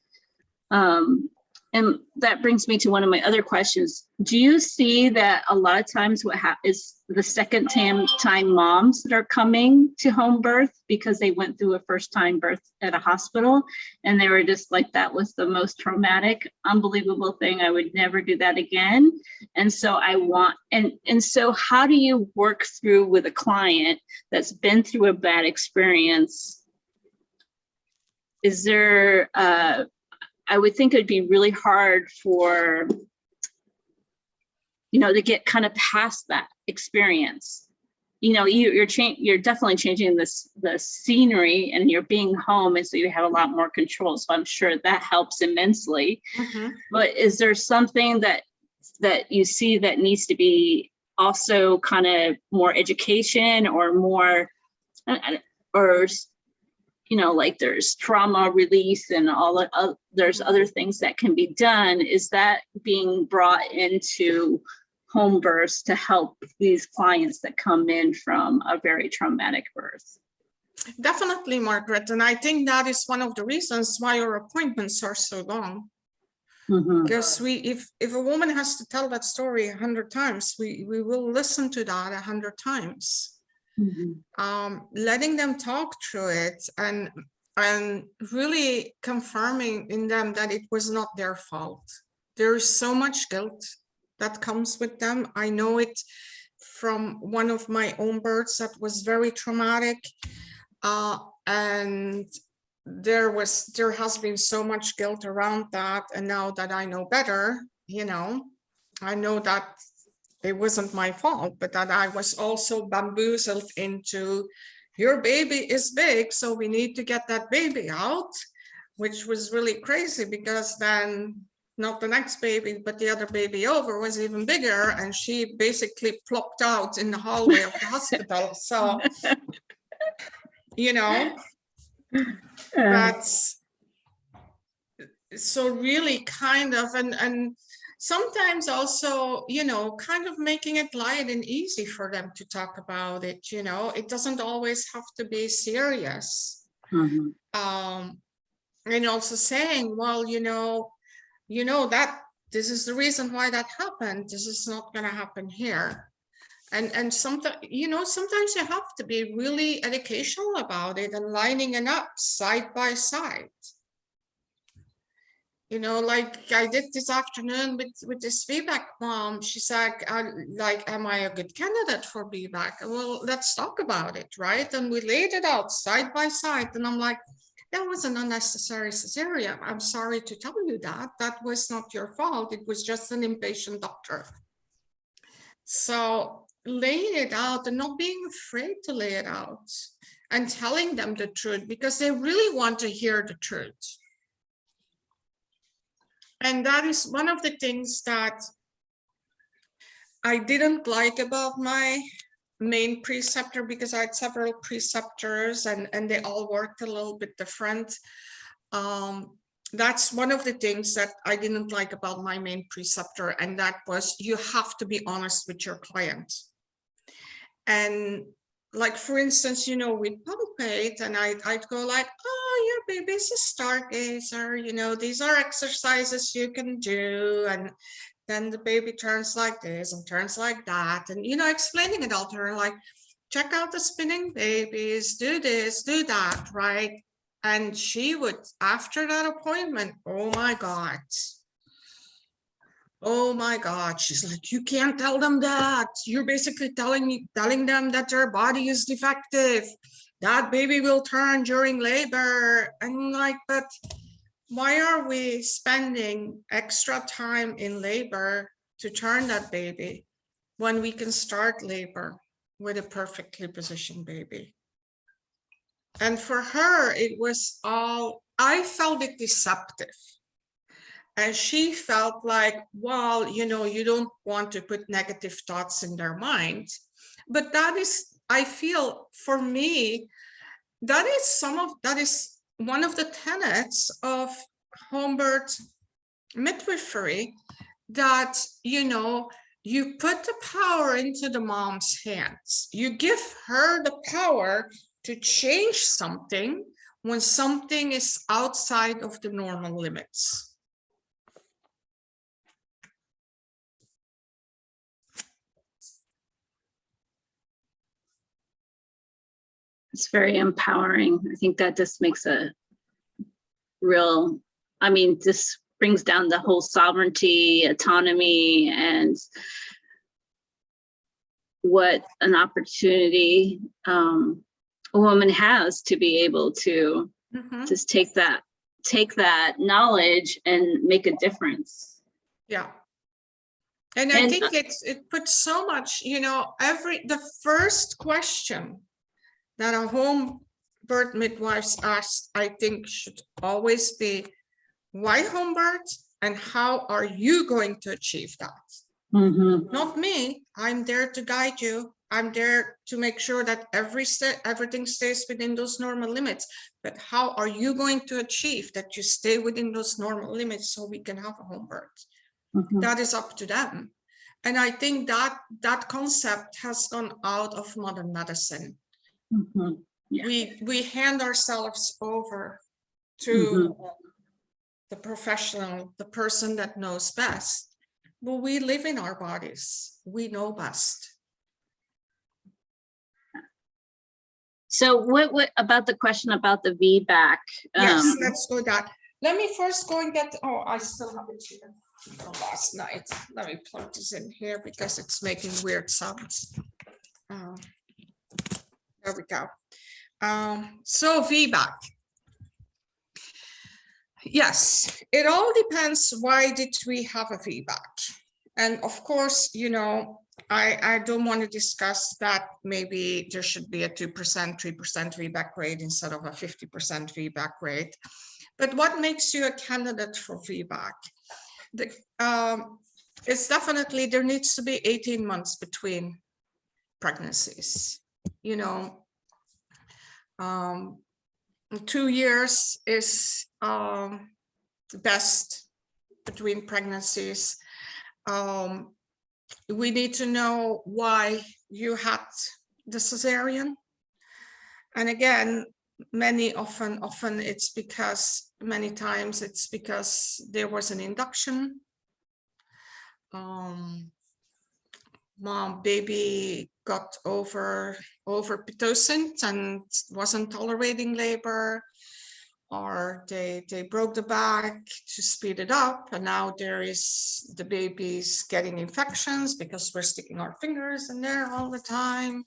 And that brings me to one of my other questions. Do you see that a lot of times what happens is the second time moms that are coming to home birth because they went through a first time birth at a hospital and they were just like, that was the most traumatic, unbelievable thing. I would never do that again. And so so how do you work through with a client that's been through a bad experience? Is there, I would think it'd be really hard for, to get kind of past that experience. You're definitely changing the scenery and you're being home, and so you have a lot more control. So I'm sure that helps immensely. Mm-hmm. But is there something that you see that needs to be also kind of more education or more, or like there's trauma release and there's other things that can be done? Is that being brought into home births to help these clients that come in from a very traumatic birth? Definitely, Margaret. And I think that is one of the reasons why our appointments are so long. Mm-hmm. Because if a woman has to tell that story 100 times, we will listen to that 100 times. Mm-hmm. Letting them talk through it and really confirming in them that it was not their fault. There is so much guilt that comes with them. I know it from one of my own births that was very traumatic, and there has been so much guilt around that. And now that I know better, I know that it wasn't my fault, but that I was also bamboozled into, your baby is big, so we need to get that baby out, which was really crazy, because then not the next baby, but the other baby over was even bigger, and she basically plopped out in the hallway of the hospital. So, that's so really kind of, and sometimes also, kind of making it light and easy for them to talk about it. It doesn't always have to be serious. Mm-hmm. And also saying, well, that this is the reason why that happened. This is not going to happen here. And sometimes, sometimes you have to be really educational about it and lining it up side by side. Like I did this afternoon with this VBAC mom. She's like, am I a good candidate for VBAC? Well, let's talk about it, right? And we laid it out side by side. And I'm like, that was an unnecessary cesarean. I'm sorry to tell you that. That was not your fault. It was just an impatient doctor. So laying it out and not being afraid to lay it out and telling them the truth, because they really want to hear the truth. And that is one of the things that I didn't like about my main preceptor, because I had several preceptors and they all worked a little bit different. That's one of the things that I didn't like about my main preceptor, and that was, you have to be honest with your client. And like, for instance, we'd palpate and I'd go like, oh, your baby's a stargazer, these are exercises you can do. And then the baby turns like this and turns like that. And, explaining it all to her, like, check out the spinning babies, do this, do that, right? And she would, after that appointment, oh my God, she's like, you can't tell them that. You're basically telling them that their body is defective. That baby will turn during labor. And I'm like, but why are we spending extra time in labor to turn that baby when we can start labor with a perfectly positioned baby? And for her, it was I felt it deceptive. And she felt like, well, you don't want to put negative thoughts in their mind. But that is, I feel, for me, that is one of the tenets of home birth midwifery, that, you put the power into the mom's hands. You give her the power to change something when something is outside of the normal limits. It's very empowering. I think that just makes a real, I mean, this brings down the whole sovereignty, autonomy, and what an opportunity a woman has to be able to just take that knowledge and make a difference. Yeah. And I think it puts so much, you know, the first question that a home birth midwives ask, I think, should always be, why home birth and how are you going to achieve that? Not me. I'm there to guide you. I'm there to make sure that everything stays within those normal limits. But how are you going to achieve that you stay within those normal limits so we can have a home birth? That is up to them. And I think that that concept has gone out of modern medicine. Yeah. We hand ourselves over to the professional, the person that knows best. But we live in our bodies. We know best. So what about the question about the VBAC? Yes, let's go that. Let me first go and get, oh, I still have it here from last night. Let me plug this in here because it's making weird sounds. There we go. So VBAC. Yes, it all depends. Why did we have a VBAC? And of course, you know, I don't want to discuss that. Maybe there should be a 2%, 3% VBAC rate instead of a 50% VBAC rate. But what makes you a candidate for VBAC? It's definitely, there needs to be 18 months between pregnancies. You know, 2 years is best between pregnancies. We need to know why you had the cesarean. And again, often it's because, many times it's because there was an induction. Baby got over pitocin and wasn't tolerating labor, or they broke the back to speed it up, and now the baby's getting infections because we're sticking our fingers in there all the time.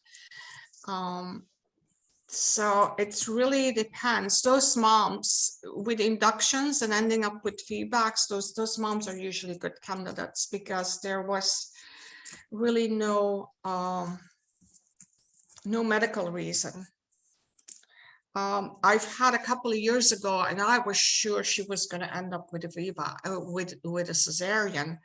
So it's really depends. Those moms with inductions and ending up with VBACs, those moms are usually good candidates because there was really no medical reason. I've had a couple of years ago, and I was sure she was going to end up with a VBAC, with a cesarean,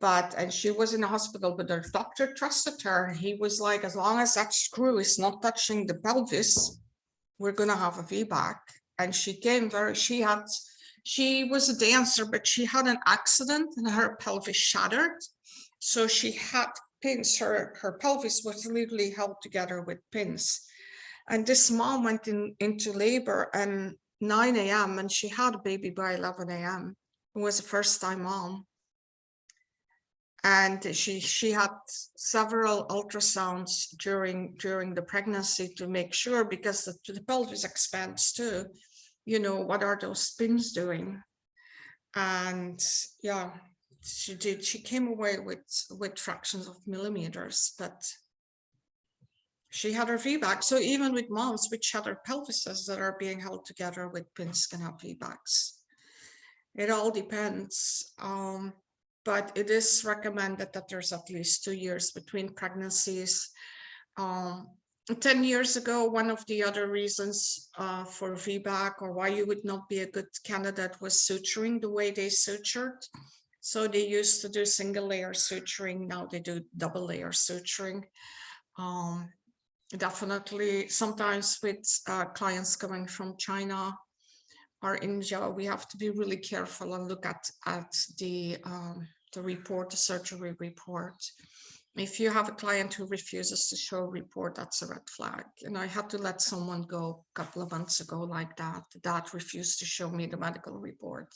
and she was in the hospital, but her doctor trusted her. He was like, as long as that screw is not touching the pelvis, we're going to have a VBAC. And she came she was a dancer, but she had an accident and her pelvis shattered. So she had pins, her pelvis was literally held together with pins. And this mom went into labor at 9 a.m. and she had a baby by 11 a.m. It was a first-time mom. And she had several ultrasounds during the pregnancy to make sure, because the pelvis expands too. You know, what are those pins doing? And yeah, she came away with fractions of millimeters, but she had her VBAC. So even with moms with shattered pelvises that are being held together with pins can have VBACs. It all depends. But it is recommended that there's at least 2 years between pregnancies. 10 years ago, one of the other reasons for VBAC, or why you would not be a good candidate, was suturing, the way they sutured. So they used to do single layer suturing. Now they do double layer suturing. Definitely, sometimes with clients coming from China or India, we have to be really careful and look at the report, the surgery report. If you have a client who refuses to show a report, that's a red flag. And I had to let someone go a couple of months ago like that. The dad refused to show me the medical report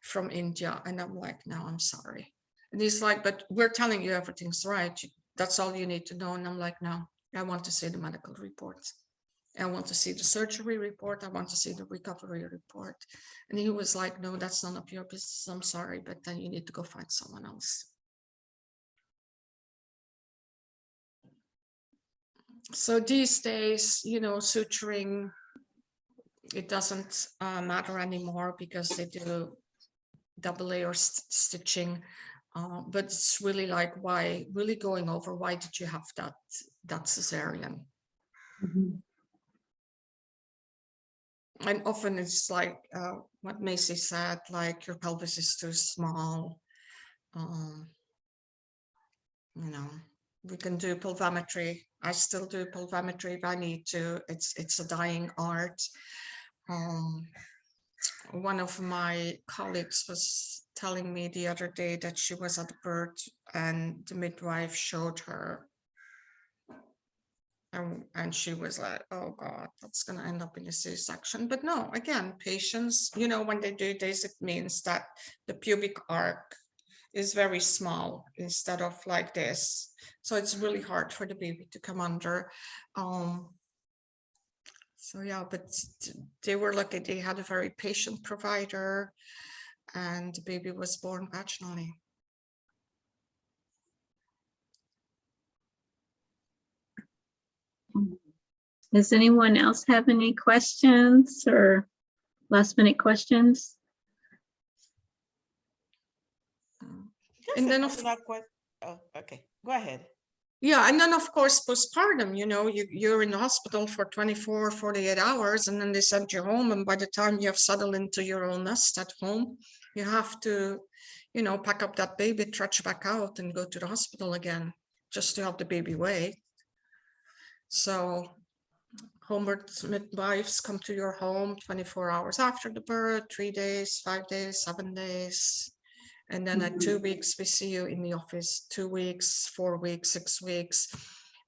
from India. And I'm like, no, I'm sorry. And he's like, but we're telling you everything's right. That's all you need to know. And I'm like, no, I want to see the medical reports. I want to see the surgery report. I want to see the recovery report. And he was like, no, that's none of your business. I'm sorry, but then you need to go find someone else. So these days, you know, suturing, it doesn't matter anymore because they do double layer stitching. But it's really like, why, really going over, why did you have that cesarean? Mhm. And often it's like what Macy said, like your pelvis is too small. You know, we can do pelvimetry. I still do pelvimetry if I need to. It's a dying art. One of my colleagues was telling me the other day that she was at birth and the midwife showed her. And she was like, oh God, that's going to end up in a C-section. But no, again, patients, you know, when they do this, it means that the pubic arc is very small instead of like this. So it's really hard for the baby to come under. So yeah, but they were lucky. They had a very patient provider and the baby was born vaginally. Does anyone else have any questions or last minute questions? And then oh, okay, go ahead. Yeah, and then of course, postpartum, you know, you're in the hospital for 24, 48 hours, and then they send you home. And by the time you have settled into your own nest at home, you have to, you know, pack up that baby, trudge back out and go to the hospital again, just to have the baby weighed. So homeward midwives come to your home 24 hours after the birth, 3 days, 5 days, 7 days. And then at 2 weeks, we see you in the office, 2 weeks, 4 weeks, 6 weeks.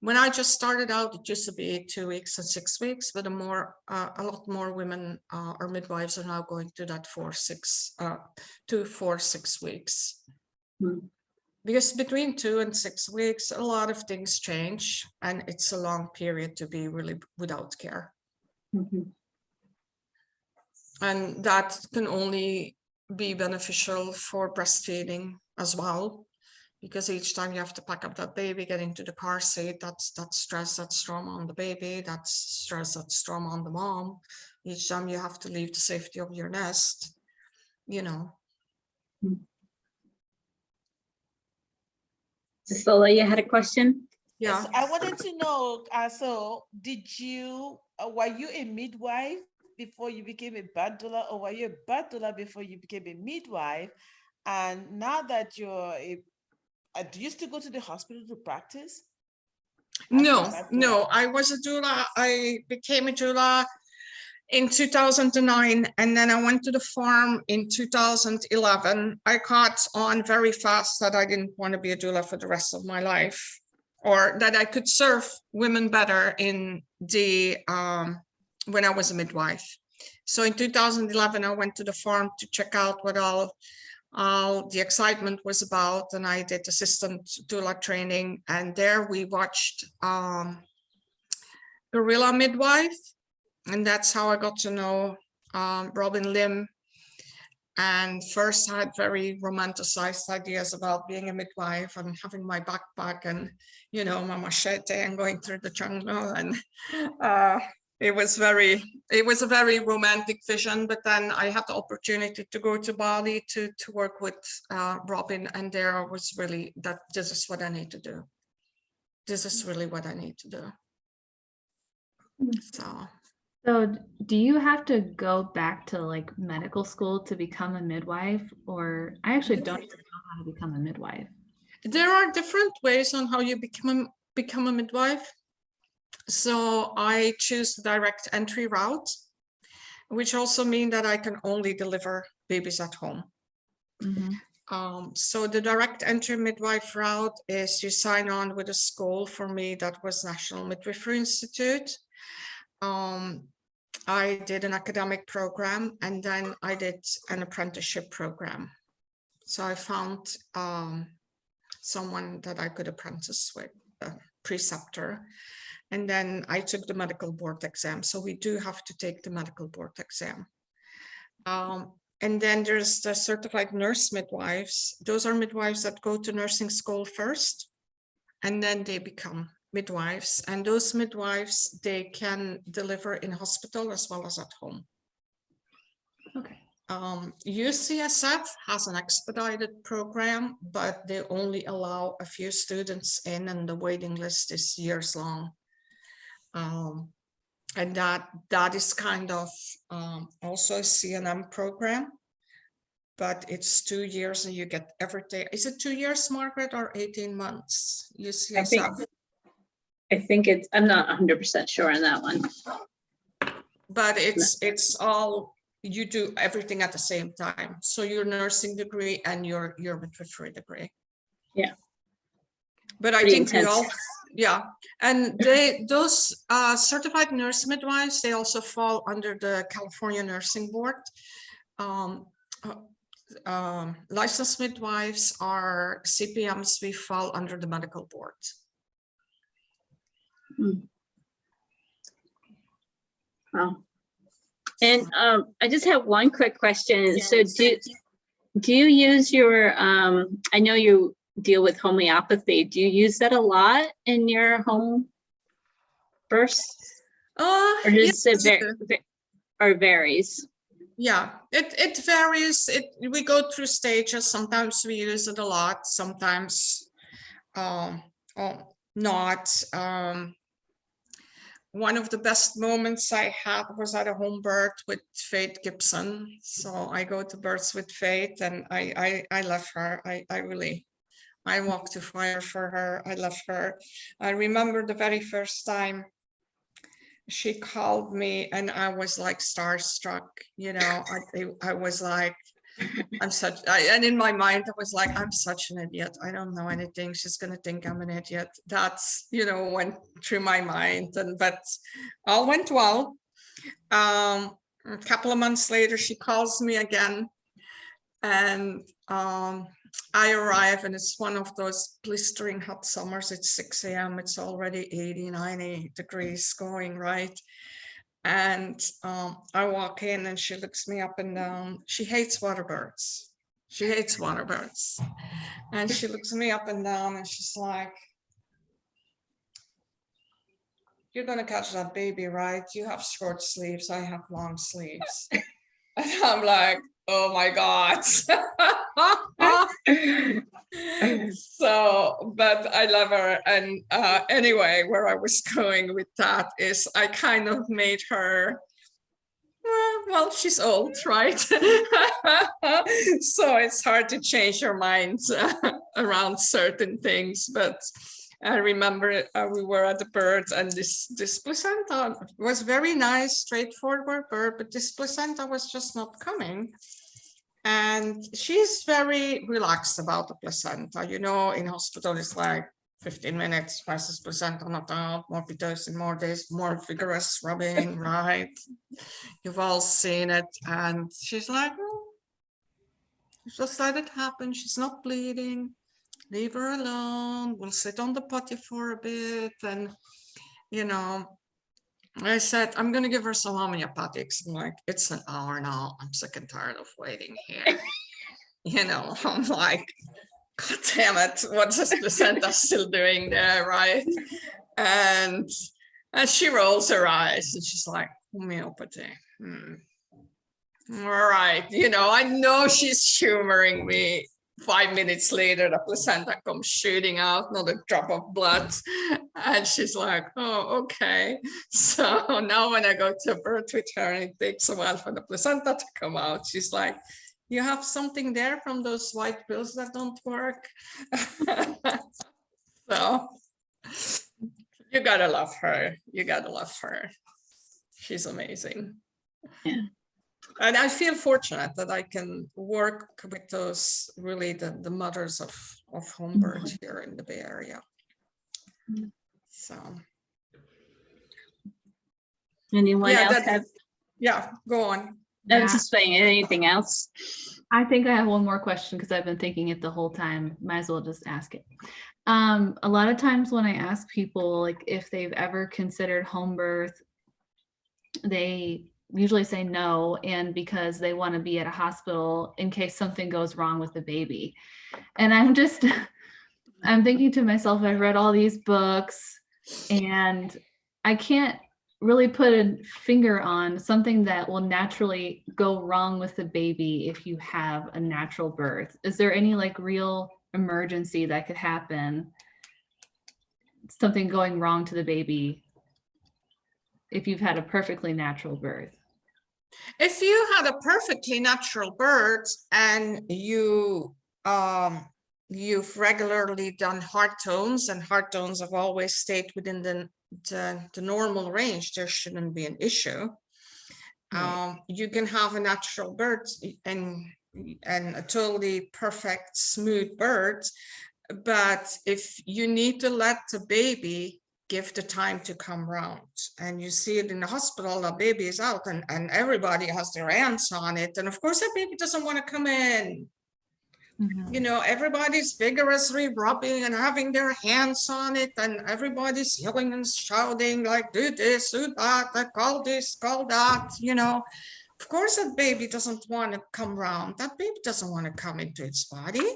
When I just started out, it used to be 2 weeks and 6 weeks, but a lot more women or midwives are now going to that 2, 4, 6 weeks. Mm-hmm. Because between 2 and 6 weeks, a lot of things change, and it's a long period to be really without care. Mm-hmm. And that can only be beneficial for breastfeeding as well, because each time you have to pack up that baby, get into the car seat, that's stress, that's trauma on the baby, that's stress, that's trauma on the mom. Each time you have to leave the safety of your nest, you know. Sola, you had a question? Yeah. Yes, I wanted to know, so were you a midwife before you became a birth doula, or were you a birth doula before you became a midwife? And now that do you still go to the hospital to practice? No, I was a doula. I became a doula in 2009, and then I went to the farm in 2011. I caught on very fast that I didn't want to be a doula for the rest of my life, or that I could serve women better in the when I was a midwife. So in 2011, I went to the farm to check out what all the excitement was about, and I did assistant doula training, and there we watched Gorilla Midwife, and that's how I got to know Robin Lim. And first I had very romanticized ideas about being a midwife and having my backpack and, you know, my machete and going through the jungle. And it was a very romantic vision. But then I had the opportunity to go to Bali to work with Robin. And there I was really that this is what I need to do. This is really what I need to do. So do you have to go back to like medical school to become a midwife? Or I actually don't even know how to become a midwife. There are different ways on how you become a midwife. So I choose the direct entry route, which also means that I can only deliver babies at home. Mm-hmm. So the direct entry midwife route is you sign on with a school. For me, that was National Midwifery Institute. I did an academic program, and then I did an apprenticeship program. So I found someone that I could apprentice with, a preceptor. And then I took the medical board exam. So we do have to take the medical board exam. And then there's the certified nurse midwives. Those are midwives that go to nursing school first, and then they become midwives. And those midwives, they can deliver in hospital as well as at home. Okay. UCSF has an expedited program, but they only allow a few students in, and the waiting list is years long. And that is kind of also a CNM program, but it's 2 years and you get everything. Is it 2 years, Margaret, or 18 months? UCSF? I think it's, I'm not 100% sure on that one. But it's all, you do everything at the same time. So your nursing degree and your midwifery degree. Yeah. But I Pretty think we intense. all, yeah. And those certified nurse midwives, they also fall under the California Nursing Board. Licensed midwives are CPMs, we fall under the medical board. Wow. And I just have one quick question. So do you use your, I know you deal with homeopathy. Do you use that a lot in your home births? Or does it varies? Yeah, it varies. We go through stages. Sometimes we use it a lot, sometimes not. One of the best moments I had was at a home birth with Faith Gibson. So I go to births with Faith, and I love her. I walk to fire for her. I love her. I remember the very first time she called me, and I was like starstruck, you know. I was like, and in my mind I was like, I'm such an idiot, I don't know anything, she's gonna think I'm an idiot. That's, you know, went through my mind. But all went well. A couple of months later she calls me again, and I arrive, and it's one of those blistering hot summers. It's 6 a.m. It's already 80, 90 degrees going, right? And I walk in, and she looks me up and down. She hates water birds. She hates water birds. And she looks me up and down, and she's like, you're going to catch that baby, right? You have short sleeves. I have long sleeves. And I'm like, oh my God. So, but I love her. And anyway, where I was going with that is I kind of made her, well, she's old, right? So it's hard to change your mind around certain things. But I remember we were at the birth, and this placenta was very nice, straightforward birth, but this placenta was just not coming. And she's very relaxed about the placenta. You know, in hospital, it's like 15 minutes, passes placenta not out, more pitocin, more days, more vigorous rubbing, right? You've all seen it. And she's like, oh, just let it happen. She's not bleeding. Leave her alone. We'll sit on the potty for a bit. And, you know, I said, I'm going to give her some homeopathics. I'm like, it's an hour now. I'm sick and tired of waiting here. You know, I'm like, God damn it. What's this placenta still doing there, right? And she rolls her eyes, and she's like, homeopathy. All right. You know, I know she's humoring me. 5 minutes later, the placenta comes shooting out, not a drop of blood. And she's like, oh, okay. So now when I go to birth with her, and it takes a while for the placenta to come out, she's like, you have something there from those white pills that don't work. So you gotta love her. You gotta love her. She's amazing. Yeah. And I feel fortunate that I can work with those, really the mothers of home birth here in the Bay Area. So. Anyone else have? Yeah, go on. I was just saying, anything else? I think I have one more question because I've been thinking it the whole time. Might as well just ask it. A lot of times when I ask people like if they've ever considered home birth, they usually say no, and because they want to be at a hospital in case something goes wrong with the baby. And I'm thinking to myself, I've read all these books and I can't really put a finger on something that will naturally go wrong with the baby if you have a natural birth. Is there any like real emergency that could happen, something going wrong to the baby if you've had a perfectly natural birth? If you had a perfectly natural birth and you've regularly done heart tones, and heart tones have always stayed within the normal range, there shouldn't be an issue. Right. You can have a natural birth and a totally perfect, smooth birth, but if you need to let the baby give the time to come round, and you see it in the hospital, the baby is out and everybody has their hands on it, and of course that baby doesn't want to come in. You know, everybody's vigorously rubbing and having their hands on it, and everybody's yelling and shouting like, do this, do that, call this, call that, you know. Of course that baby doesn't want to come round. That baby doesn't want to come into its body.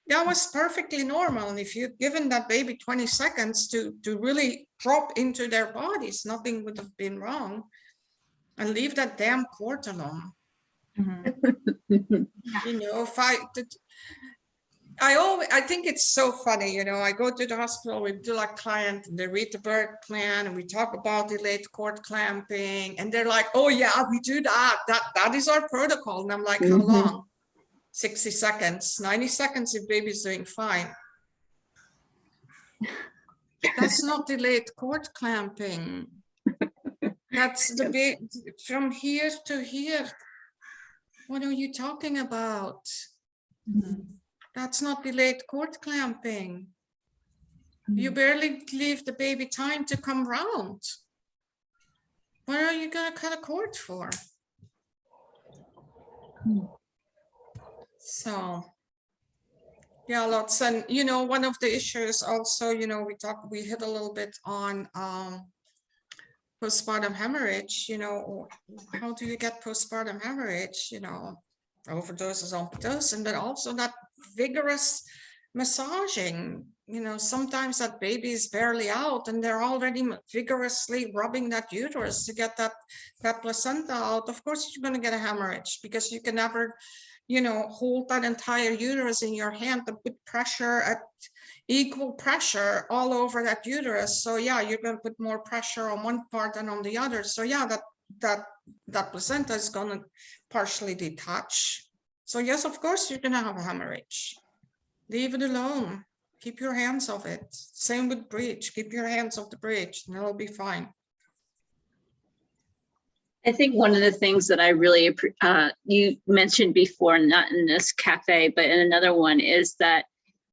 That was perfectly normal. And if you'd given that baby 20 seconds to really drop into their bodies, nothing would have been wrong. And leave that damn cord alone. You know, if I think it's so funny, you know, I go to the hospital, we do like client, and they read the birth plan, and we talk about delayed cord clamping, and they're like, oh yeah, we do that. That is our protocol. And I'm like, how long? 60 seconds, 90 seconds if baby's doing fine. That's not delayed cord clamping. That's the big from here to here. What are you talking about? That's not delayed cord clamping. You barely leave the baby time to come round. What are you gonna cut a cord for? So yeah, lots. And you know, one of the issues also, you know, we hit a little bit on postpartum hemorrhage. You know, how do you get postpartum hemorrhage? You know, overdoses on Pitocin, but also that vigorous massaging. You know, sometimes that baby is barely out and they're already vigorously rubbing that uterus to get that placenta out. Of course you're going to get a hemorrhage, because you can never, you know, hold that entire uterus in your hand and put pressure at equal pressure all over that uterus. So yeah, you're going to put more pressure on one part than on the other. So yeah, that placenta is going to partially detach. So yes, of course you're going to have a hemorrhage. Leave it alone. Keep your hands off it. Same with breech. Keep your hands off the breech and it'll be fine. I think one of the things that I really, you mentioned before, not in this cafe, but in another one, is that,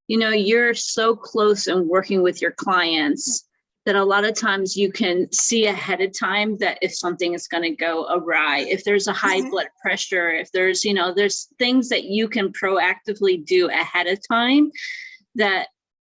you know, you're so close and working with your clients that a lot of times you can see ahead of time that if something is going to go awry, if there's a high blood pressure, if there's, you know, there's things that you can proactively do ahead of time that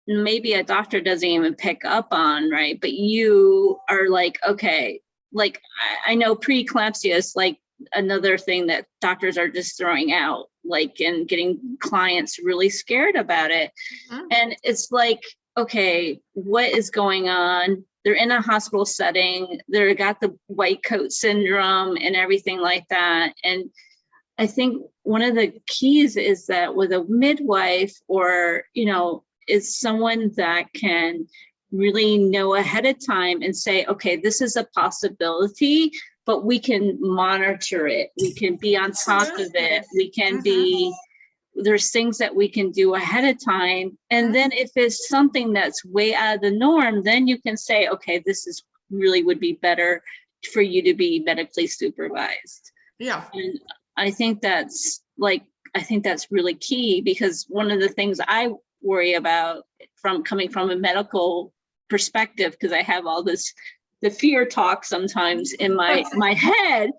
maybe a doctor doesn't even pick up on, right? But you are like, okay, like I know preeclampsia is like another thing that doctors are just throwing out, like, and getting clients really scared about it. And it's like, okay, what is going on? They're in a hospital setting, they've got the white coat syndrome and everything like that. And I think one of the keys is that with a midwife, or, you know, is someone that can really know ahead of time and say, okay, this is a possibility, but we can monitor it. We can be on top of it. We can be, there's things that we can do ahead of time. And then if it's something that's way out of the norm, then you can say, okay, this is really would be better for you to be medically supervised. Yeah. And I think that's like, I think that's really key, because one of the things I worry about from coming from a medical perspective, because I have all this, the fear talk sometimes in my head,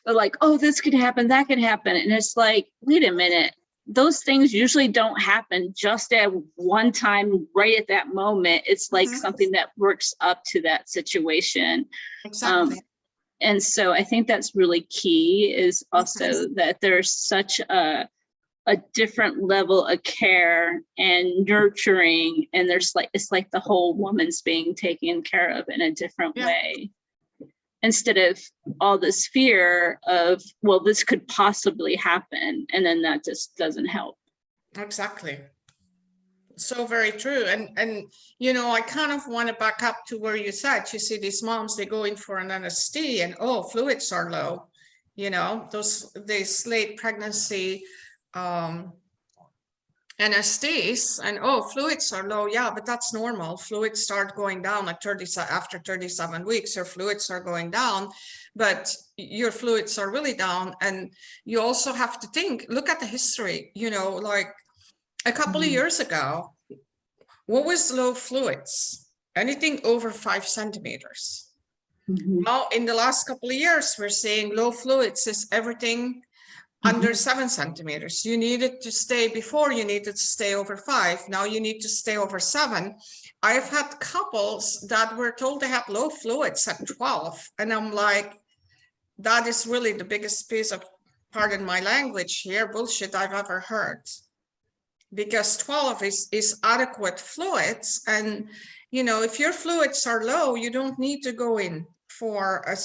like, oh, this could happen, that could happen. And it's like, wait a minute, those things usually don't happen just at one time, right at that moment. It's like something that works up to that situation. Exactly. And so I think that's really key, is also that there's such a different level of care and nurturing, and there's like, it's like the whole woman's being taken care of in a different way, instead of all this fear of, well, this could possibly happen, and then that just doesn't help. Exactly. So very true. And you know, I kind of want to back up to where you said, you see these moms, they go in for an NST and, oh, fluids are low, you know, these late pregnancy NSTs, and, oh, fluids are low. Yeah, but that's normal. Fluids start going down at after 37 weeks, your fluids are going down, but your fluids are really down. And you also have to think, look at the history, you know, like a couple of years ago, what was low fluids? Anything over 5 centimeters. Now, in the last couple of years, we're saying low fluids is everything under 7 centimeters. You needed to stay, before you needed to stay over 5. Now you need to stay over 7. I've had couples that were told they had low fluids at 12. And I'm like, that is really the biggest piece of, pardon my language here, bullshit I've ever heard. Because 12 is adequate fluids. And, you know, if your fluids are low, you don't need to go in for a,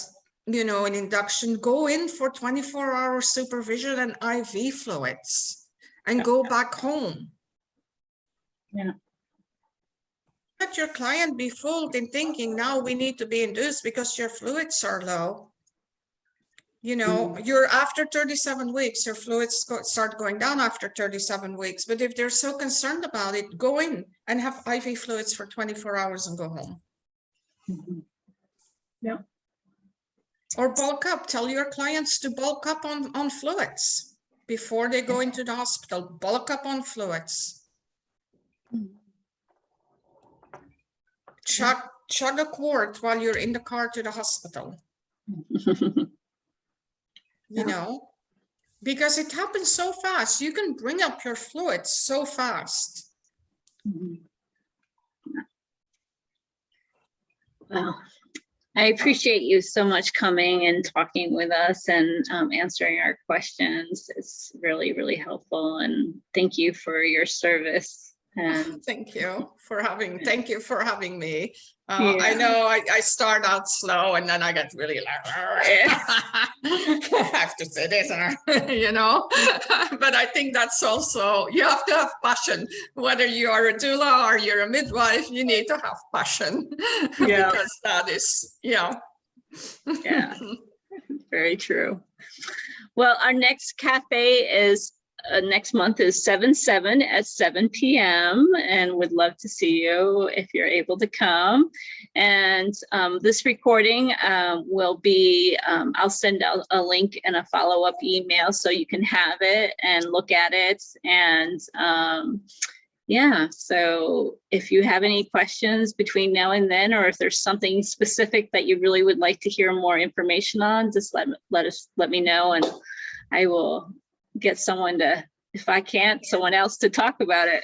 you know, an induction. Go in for 24-hour supervision and IV fluids and go back home. Yeah. Let your client be fooled in thinking now we need to be induced because your fluids are low. You know, you're after 37 weeks, your fluids start going down after 37 weeks. But if they're so concerned about it, go in and have IV fluids for 24 hours and go home. Yeah. Or bulk up. Tell your clients to bulk up on fluids before they go into the hospital. Bulk up on fluids. Chug a quart while you're in the car to the hospital. You know, because it happens so fast. You can bring up your fluids so fast. Well, I appreciate you so much coming and talking with us and answering our questions. It's really, really helpful. And thank you for your service. And thank you for having me. I know I start out slow and then I get really like, I have to say this, you know, but I think that's also, you have to have passion, whether you are a doula or you're a midwife, you need to have passion because that is, yeah, very true. Well, our next cafe is next month is 7/7 at 7 p.m. and would love to see you if you're able to come. And this recording will be, I'll send out a link and a follow-up email so you can have it and look at it. And yeah, so if you have any questions between now and then, or if there's something specific that you really would like to hear more information on, just let me know, and I will get someone to, if I can't, someone else to talk about it.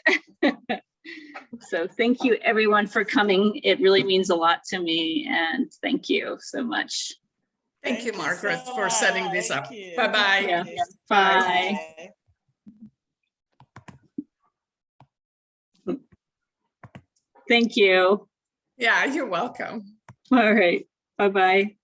So thank you everyone for coming. It really means a lot to me, and thank you so much. Thank you, Margaret, for setting this up. Bye-bye. Yeah. Bye. Thank you. Yeah, you're welcome. All right. Bye-bye.